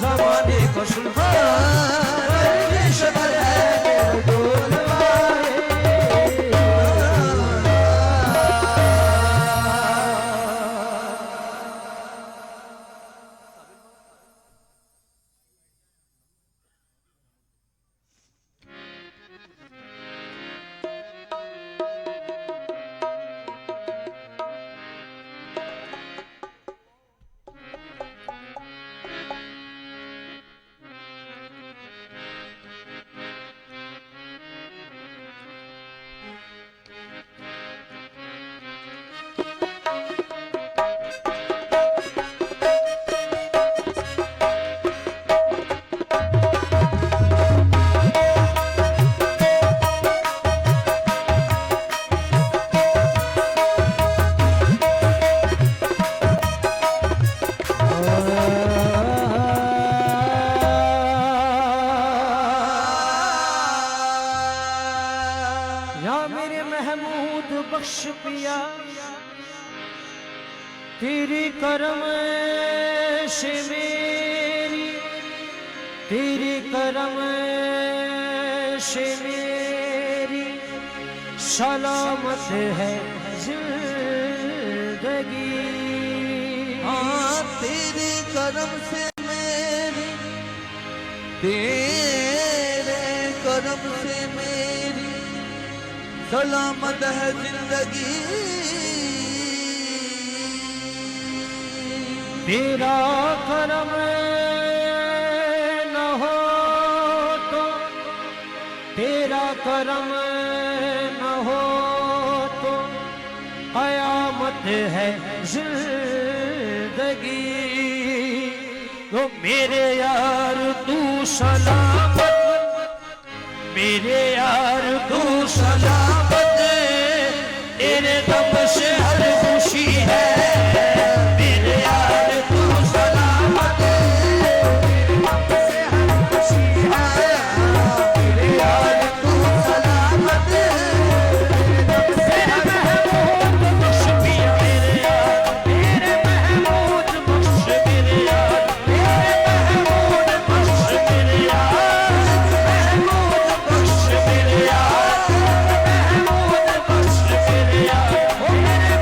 जमाने को सुल्तान ये शक्ल है मेरे बोल या मेरे महमूद बख्श पिया, तेरी करम से मेरी, तेरी करम से मेरी सलामत है जिंदगी, हाँ तेरे करम से मेरी, तेरे करम से मेरी सलामत है जिंदगी, तेरा करम न हो तो, तेरा करम न हो तो कयामत है जिंदगी, तो मेरे यार तू सलामत, मेरे यार तू सलामत, तेरे दम से हर खुशी है, मेरे यार तू सलामत, तेरे दम से हर खुशी है, मेरे यार तू सलामत, तेरे दम से महमूद बख्श पिया मेरे यार, मेरे महमूद बख्श मेरे यार, मेरे महमूद बख्श मेरे यार, महमूद बख्श मेरे यार, महमूद बख्श मेरे यार, ओ मेरे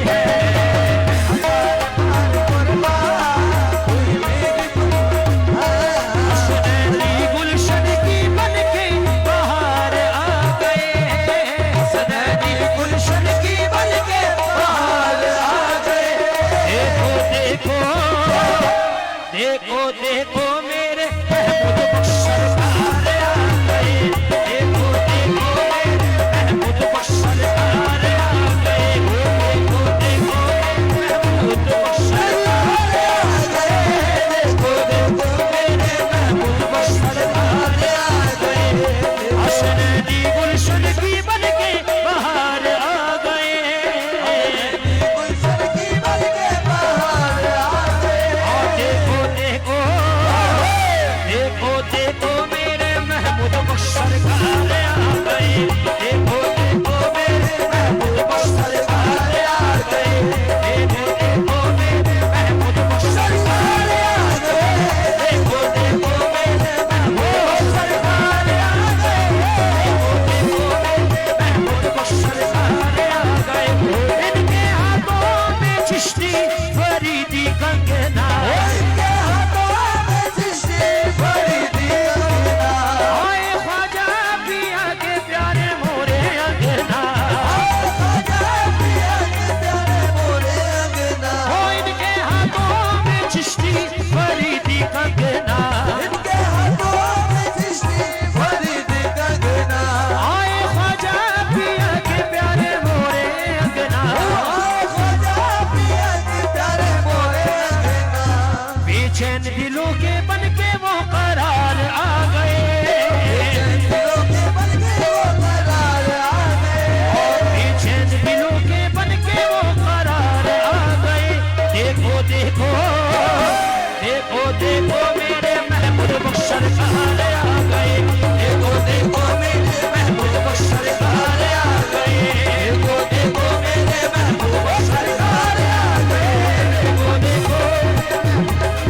है। हसनैनी गुलशन की बनके बाहर आ गए। हसनैनी गुलशन की बनके बाहर आ गए। देखो देखो देखो देखो मेरे महमूद बख्श सरकार आ गए। देखो देखो मेरे महमूद बख्श सरकार आ गए। देखो देखो मेरे महमूद बख्श सरकार आ गए। देखो देखो मेरे महमूद बख्श सरकार आ गए। हसनैनी गुलशन की बनके बाहर आ गए। देखो देखो देखो देखो मेरे महमूद बख्श सरकार आ गए। देखो देखो मेरे महमूद बख्श सरकार आ गए। देखो देखो मेरे महमूद बख्श सरकार आ गए। देखो देखो मेरे महमूद बख्श सरकार आ गए। देखो देखो मेरे महमूद बख्श सरकार आ गए। इनके हाथों में चिश्ती फरीदी कंगना। आए ख्वाजा पिया के प्यारे मोरे अंगना। ओ इनके हाथों में चिश्ती फरीदी कंगना। आए ख्वाजा पिया के प्यारे मोरे अंगना। बेचैन दिलों के बनके वो करार आ गए। बेचैन दिलों के बनके वो करार आ गए। देखो देखो देखो देखो मेरे महमूद बख्श सरकार आ गए। देखो देखो मेरे महमूद बख्श सरकार आ गए। देखो देखो मेरे महमूद बख्श सरकार आ गए। देखो देखो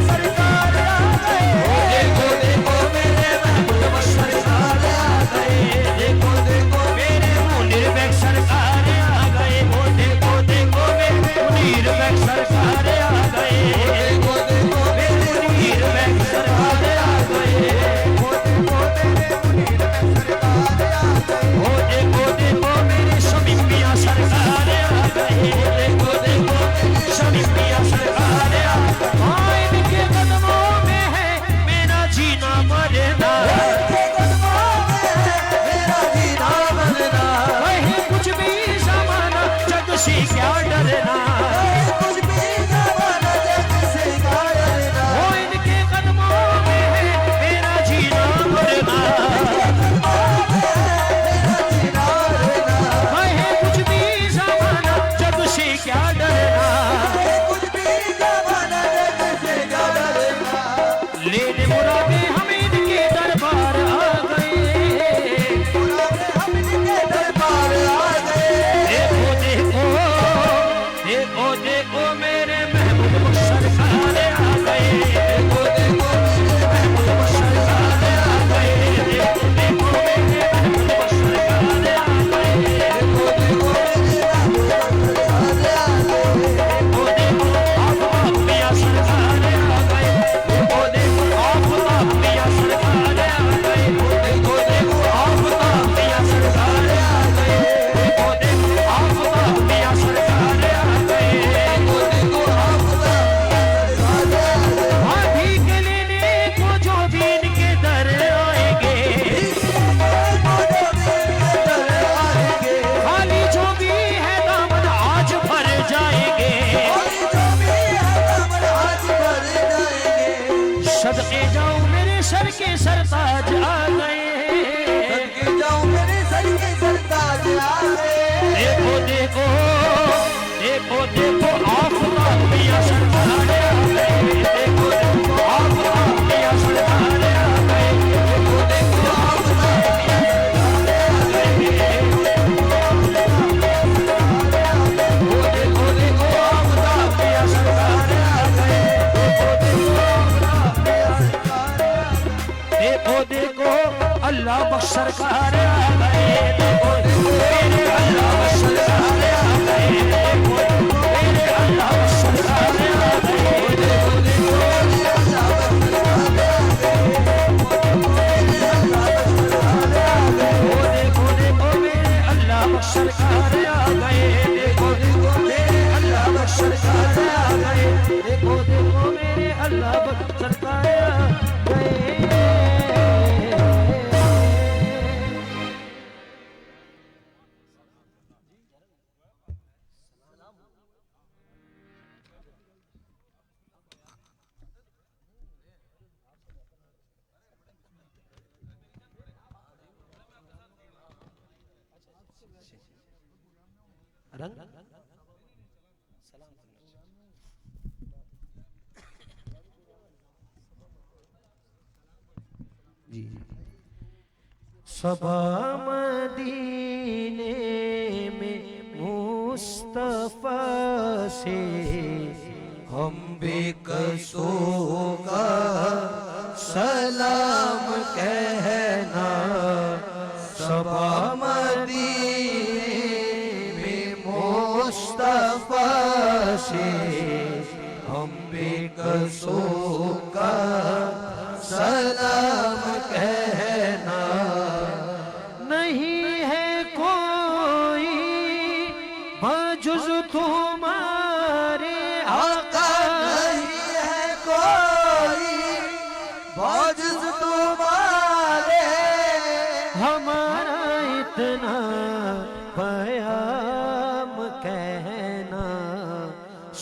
सरकार आ गए। देखो देखो मेरे महमूद बख्श सरकार आ गए। देखो देखो मेरे मुनीर बेग सरकार आ गए। देखो देखो मेरे मुनीर बेग सरकार आ गए। देखो देखो मेरे मुनीर बेग सरकार आ गए। देखो देखो मेरे शमीम मियां सरकार आ गए। देखो देखो शमीम मियां सरकार आ गए। इनके कदमों में है मेरा जीना मरना। कहे कुछ भी जमाना जग से क्या डरना। ओ इनके कदमों में है मेरा जीना मरना। कहे कुछ भी जमाना जग से क्या डरना। लेने मुरादे हम इनके दरबार आ गए। देखो देखो देखो देखो मेरे महमूद बख्श सरकार आ गए। देखो देखो मेरे महमूद बख्श सरकार आ गए। देखो देखो मेरे महमूद बख्श सरकार आ गए। देखो देखो देखो देखो आप मियां सरकार आ गए। देखो देखो आप मियां सरकार आ गए। देखो देखो आप मियां सरकार आ गए। देखो देखो आप मियां सरकार आ गए। देखो देखो हाथी के लेने को जो भी इनके दर आएंगे। खाली जो भी है दामन आज भर जाएंगे। सदके जाऊं मेरे सर के सरताज आ गए। देखो देखो देखो देखो आफताब मियां सरकार आ गए। देखो देखो आफताब मियां सरकार आ गए। देखो देखो आफताब मियां सरकार आ गए। देखो देखो आफताब मियां सरकार आ गए। देखो देखो अल्लाह बख्श सरकार आ गए। देखो देखो मेरे अल्लाह बख्श सरकार आ गए। सरकार आ गए। देखो देखो मेरे अल्लाह बख्श सरकार आ गए। देखो देखो मेरे अल्लाह बख्श सरकार आ गए। रंग जी सबा मदीने में मुस्तफा से हम बेकसों का सलाम कहना। सबा मुस्तफा से हम बेकसों का सलाम कहना। नहीं है कोई बजुज़ तुम्हारे आका। नहीं है कोई बजुज़ तुम्हारे। हमारा इतना प्याम कहना।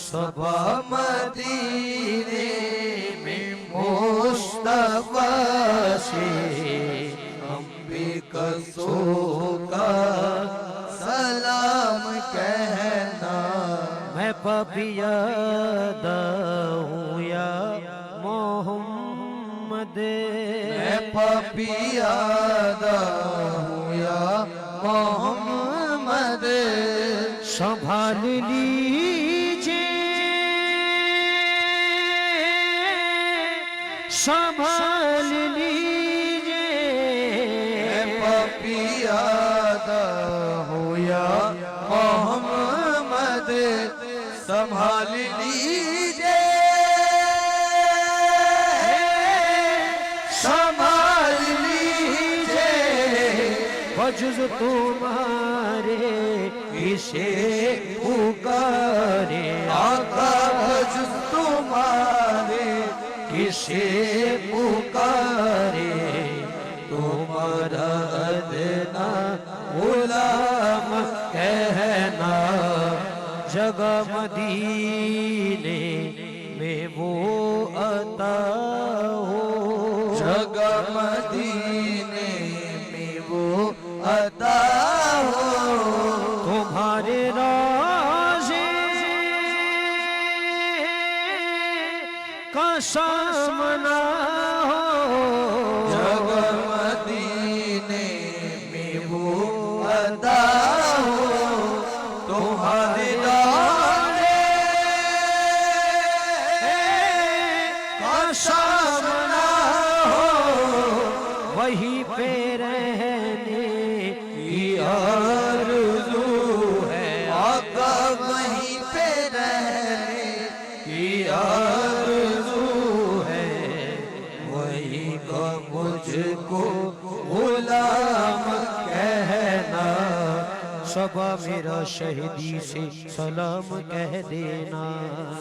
सबा मदीने में मुस्तफा से हम बेकसों का सलाम कहना। मैं पपियादा हूँ या मोहम्मद। मैं पपियादा हूँ या मोहम्मद। संभाल लीजिए संभाल लीजिए। पपियादा हो या मोहम्मद संभाल लीजिए संभाल लीजिए। बजुज़ तुम्हारे इसे पुकारे आका बजुज़ तुम्हारे किसे पुकारे। तुम्हारा अदना गुलाम कहना। जगह मदीने में वो अता हो। जगह मदीने में वो अता हो। तुम्हारे रोज़े का सामना हो। जगह मदीने में वो अता हो। तुम्हारे दाने का सामना हो। वहीं पे रहने की आरज़ू है। आका वहीं पे रहने की आरज़ू है। वहीं का मुझको गुलाम कहना। सबा मेरा शहीदी से सलाम कह देना।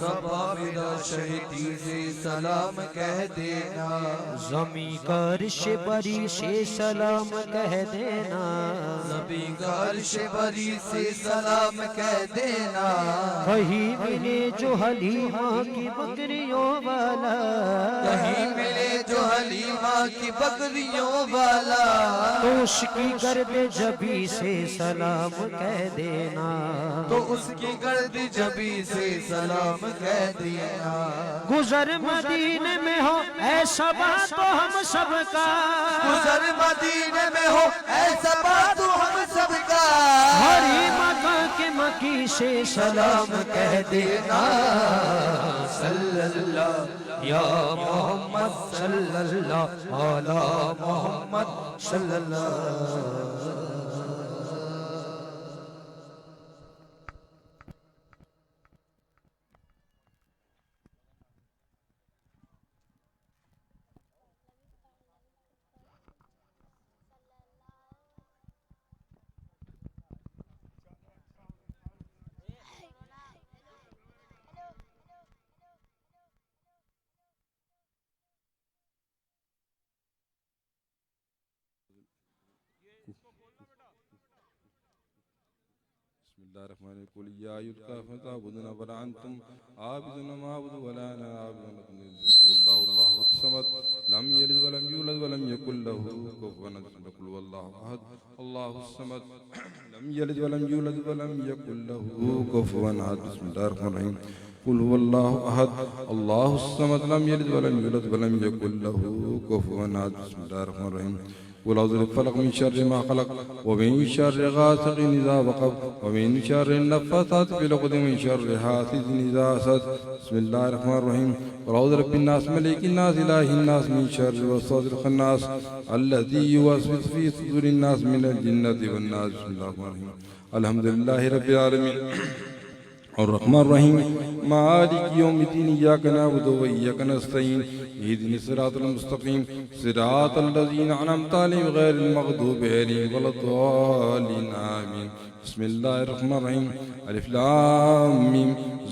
सबा मेरा शहीदी से सलाम कह देना। ज़मी का अर्श बरी से सलाम कह देना। नबी का अर्श बरी से सलाम कह देना। कहीं मिले जो हलीमा की बकरियों वाला। कहीं मिले जो हलीमा की बकरियों वाला। तो उसकी गर्द जबी से सलाम कह देना। तो उसकी गर्द जबी से सलाम कह देना। गुजर मदीने में हो ऐसा बात तो हम सबका। गुजर मदीने में हो ऐसा बात तो हम सबका। हरी मका के मकी से सलाम कह देना। सल्लल्लाहु या मोहम्मद सल्लल्लाहु अला मोहम्मद सल्लल्लाहु। बिस्मिल्लाहिर्रहमानिर्रहीम कुल या अय्युहल काफ़िरून ताबुदूना वला अंतुम आबिदूना मा अअबुदु वला अना आबिदुन अल्लाहु अल्लाहुस समद लम यलिद वलम यूलद वलम यकुल लहू कुफुवन अहद कुल हुवल्लाहु अहद अल्लाहुस समद लम यलिद वलम यूलद वलम यकुल लहू कुफुवन अहद बिस्मिल्लाहिर्रहमानिर्रहीम कुल हुवल्लाहु अहद अल्लाहुस समद लम यलिद वलम यूलद वलम यकुल लहू कुफुवन अहद बिस्मिल्लाहिर्रहमानिर्रहीम कुल अऊज़ु बिफ़लक़ मिन शर्रि मा ख़लक़ व मिन शर्रि गासिक़िन इज़ा वक़ब व मिन शर्रि नफ़्फ़ासाति फ़िल उक़द व मिन शर्रि हासिदिन इज़ा हसद बिस्मिल्लाहिर्रहमानिर्रहीम कुल अऊज़ु बिरब्बिन नास मलिकिन नास इलाहिन नास मिन शर्रिल वसवासिल ख़न्नास अल्लज़ी युवस्विसु फ़ी सुदूरिन नास मिनल जिन्नति वन नास बिस्मिल्लाहिर्रहमानिर्रहीम अल्हम्दुलिल्लाहि रब्बिल आलमीन अर्रहमानिर्रहीम मालिक यौमिद्दीन इय्याका नअबुदु व इय्याका नस्तईन इहदिनस सिरातल मुस्तक़ीम सिरातल लज़ीना अनअमता अलैहिम गैरिल मग़दूबि अलैहिम वलद्दालिन आमीन बिस्मिल्लाहिर्रहमानिर्रहीम अलिफ लाम मीम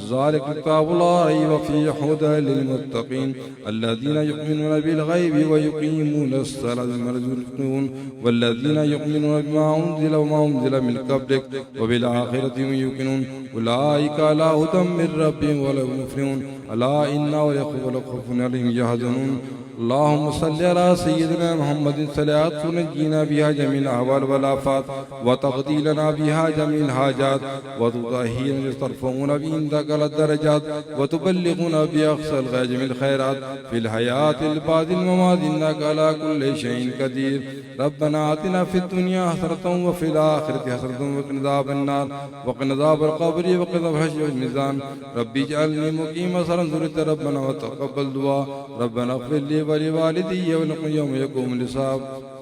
ज़ालिकल किताबु ला रैब फ़ीहि हुदल लिलमुत्तक़ीन अल्लज़ीना युमिनूना बिल गैबि व युक़ीमूनस सलाता व मिम्मा रज़क़नाहुम वल्लज़ीना युमिनूना बिमा उन्ज़िला व मा उन्ज़िला मिन क़ब्लिक व बिल आखिरति हुम युक़िनून उलाइका अला हुदम मिन रब्बिहिम व लहुम मुफ़्लिहून अला इन्ना ला खौफ़ुन अलैहिम यहज़नून अल्लाहुम्मा सल्लि अला सय्यिदिना मुहम्मदिन सलात तुनज्जीना बिहा जमील अहवाल वल आफात व तक़दी लना बिहा जमील हाजात व तुताहिरुना तरफ़ऊना बि इंदका लद्दरजात व तुबल्लिगुना बि अक़सल ग़ायमिल खैरात फिल हयातिल बादिल ममात इन्नका अला कुल्लि शैइन क़दीर रब्बना आतिना फिद दुनिया हसनतन व फिल आखिरति हसनतन व क़िना अज़ाबन नार व क़िना अज़ाबल क़ब्र व क़िना हश्रल मीज़ान रब्बी इजअलनी मुक़ीमा ज़ुर्रिय्यति रब्बना व तक़ब्बल दुआ रब्बना इग़फ़िर ली व लिवालिदैया व लकुम यौम यक़ूमुल हिसाब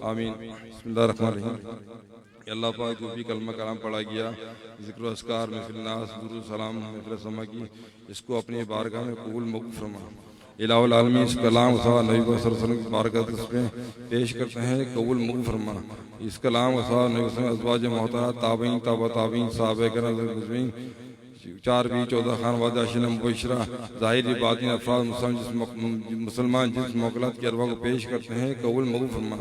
आमीन बिस्मिल्लाहिर्रहमानिर्रहीम। अल्लाह पाक जो भी कलमा कलाम पढ़ा गया ज़िक्र अस्कार महफ़िल नास दुरूद सलाम महफ़िल समा की इसको अपनी बारगाह में कबूल मक़बूल फरमा। इलाहुल आलमीन इस कलाम व नबी सल्लल्लाहु अलैहि वसल्लम की बारगाह में पेश करते हैं कबूल मक़बूल फरमा। इस कलाम व नबी अज़वाज मोहतरमात ताबईन तबा ताबईन सहाबा किराम अजमईन 4-14 खानवादा अशरा मुबशरा ज़ाहिरी बातिन अफ़राद मुसलमान जिस मौक़लात की अरवा को पेश करते हैं कबूल मक़बूल फरमा।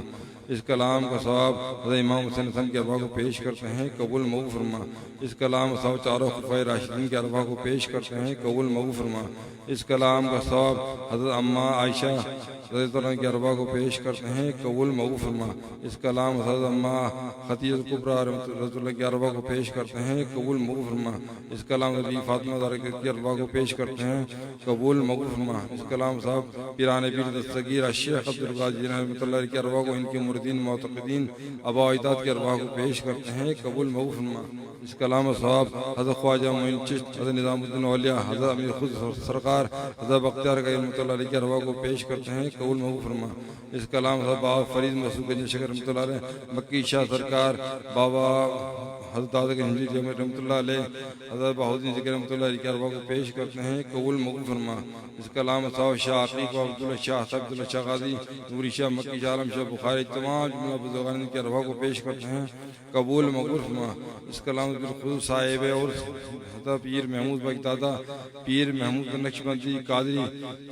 इस कलाम का सवाब हज़रत इमाम हुसैन हसन के अरवा को पेश करते हैं कबूल मक़बूल फरमा। इस कलाम का सवाब चारों खुलफ़ाए राशिदीन के अरवा को पेश करते हैं कबूल मक़बूल फरमा। इस कलाम का सवाब हज़रत अम्मा आयशा रज़ियल्लाहु के अरवा को पेश करते हैं कबूल मक़बूल फरमा। इस कलाम हज़रत अम्मा खदीजा कुबरा रज़ियल्लाहु के अरवा को पेश करते हैं कबूल मक़बूल फरमा। इस कलाम हज़रत फ़ातिमा ज़हरा के अरवा को पेश करते हैं कबूल मक़बूल फरमा। इस कलाम साहब पीराने पीर दस्तगीर शेख अब्दुल क़ादिर जीलानी रहमतुल्लाह अलैह के अरवा को इनके मुरीदीन मोतक़दीन अबा अजदाद के अरवा को पेश करते हैं कबूल मक़बूल फरमा। इस कलाम साहब हज़रत ख्वाजा मोइन चिश्ती हज़रत निज़ामुद्दीन औलिया हज़रत अमीर खुद सरकार हज़रत बख्तियार गई रहमतुल्लाह अलैह के अरवा को पेश करते हैं कबूल मक़बूल फरमा। इस कलाम साहब बाबा फरीद मसूद गंज शकर रहमतुल्लाह अलैह मक्की शाह सरकार बाबा हज़रत दादा गंजी रहमतुल्लाह अलैह हज़रत बहाउद्दीन ज़िक्र रहमतुल्लाह अलैह के अरवा को पेश करते हैं कबूल मक़बूल फरमा। इस कलाम साहब शाह अकीक़ अब्दुल्ला शाह अब्दुल्ला शाह गाज़ी नूरी शाह मक्की शाह आलम शाह बुखारी तमाम बुज़ुर्गान के अरवा को पेश करते हैं कबूल मक़बूल फरमा। इस कलाम बिलखुसूस साहिब और पीर महमूद भाई दादा पीर महमूद नक्शबंदी कादरी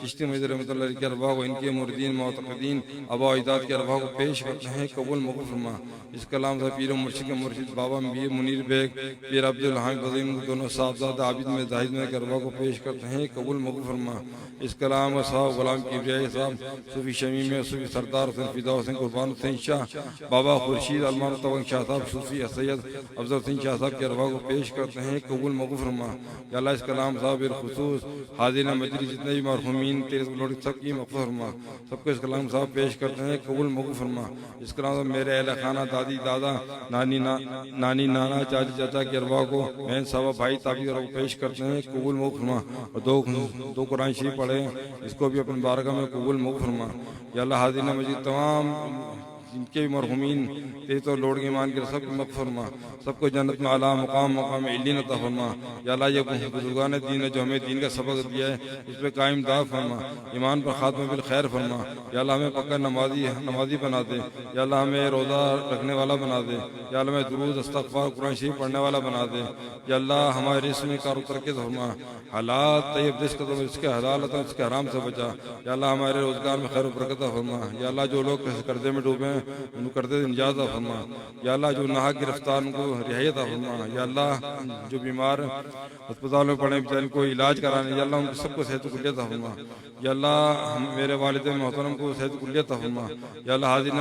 चिश्ती मजीद रहमतुल्लाह अलैह के अरवा को इनके मुरीदीन मोतक़दीन अबा अजदाद के अरवा को पेश करते हैं कबूल मक़बूल फरमा। इस कलाम से पीर मुर्शिद के मुर्शिद बाबा मीर मुनीर बेग पीर अब्दुल हामिद अज़ीम दोनों साहबजादा आबिद में जाहिद में के अरवा को पेश करते हैं कबूल मक़बूल फरमा। इस कलाम का साहब गुलाम किबरिया साहब सूफी शमी में सूफी सरदार हुसैन फिदा हुसैन कुर्बान हुसैन शाह बाबा खुर्शीद अलमान तवंग शाह साहब सूफी सैयद अफजल हुसैन शाह साहब के अरवा को पेश करते हैं कबूल मक़बूल फरमा। या अल्लाह इस कलाम साहब बिलखुसूस हाज़िर मजलिस जितने भी मरहूमीन तेरे लोग सबकी मग़फ़िरत फरमा। सबको इस कलाम साहब पेश करते हैं कबूल मक़बूल फरमा। इस कलाम साहब मेरे अहले खाना दादी दादा नानी नाना चाची चाचा के अरवा को बहन साहबा भाई ताबी को पेश करते हैं कबूल मक़बूल फरमा। और दो कुरान शरीफ पढ़े इसको भी अपनी बारगाह में कबूल मक़बूल फरमा। या अल्लाह हाज़िर मजीद तमाम जिनके भी मरहूमीन तेरे तो लोड के ईमान के सब मग़फ़िरत फरमा। सबको जन्नत में आला मकाम इल्लीन अता फरमा। या अल्लाह ये बुजुर्गान दीन है जो हमें दीन का सबक दिया है इस पर कायम दाव फरमा। ईमान पर खात्मा बिल खैर फरमा। या अल्लाह हमें पक्का नमाजी बना दे। या अल्लाह हमें रोज़ा रखने वाला बना दे। या अल्लाह हमें दुरूद इस्तग़फ़ार कुरान शरीफ पढ़ने वाला बना दे। या अल्लाह हमारे रिज़्क़ में कार तरक्की फरमा। हालात तय्यब रिज़्क़ तो इसके हलाल इसके हराम से बचा। या अल्लाह हमारे रोज़गार में खैर बरकत फरमा। या अल्लाह जो लोग कर्ज़े में डूबे हैं उनको करते निजात अता फरमा। या अल्लाह जो नाहक गिरफ्तार उनको रिहाई अता फरमा। या अल्लाह जो बीमार अस्पताल में पड़े बेचारे को इलाज कराने, या अल्लाह उनको सबको सेहत कुल्लियत अता फरमा। या अल्लाह मेरे वालिद मोहतरम को सेहत कुल्लियत अता फरमा। या अल्लाह हाजिर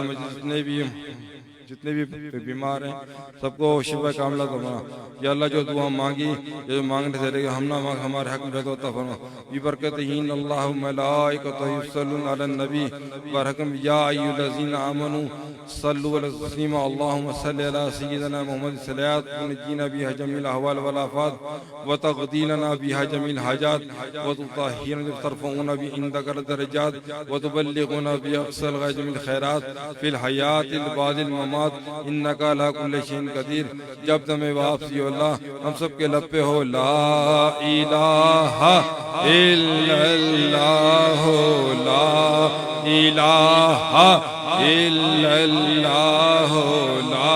जितने भी बीमार हैं सबको शिफा कामला फरमा। या अल्लाह जो दुआ मांगी जो मांगने से रहेगा हम ना मांग हमारे हक में रहता फरमा। बरकतहीन अल्लाह मलाइकतहु युसल्लूना अलन नबी बरकम या अय्युहल्लज़ीना आमनू सल्लु अलैहि तस्लीमा अल्लाहुम्मा सल्लि अला सय्यिदिना मुहम्मद सल्लल्लाहु अलैहि वसल्लम बिहा जमील अहवाल वल आफात व तक़दीलना बिहा जमील हाजात व तुताहिरना तरफ़ऊना बि इंदका दरजात व तुबल्लिगुना बि अक़सल जमील खैरात फिल हयातिल बादिल ममात इन्नका अला कुल्लि शैइन कदीर। जब तुम्हें वापसी हो अल्लाह हम सब के लब पे हो ला इलाहा इल्लल्लाह ला इलाहा इल्लल्लाह ला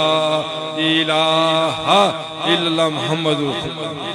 इलाहा इल्लल्लाह मुहम्मदुर रसूलुल्लाह।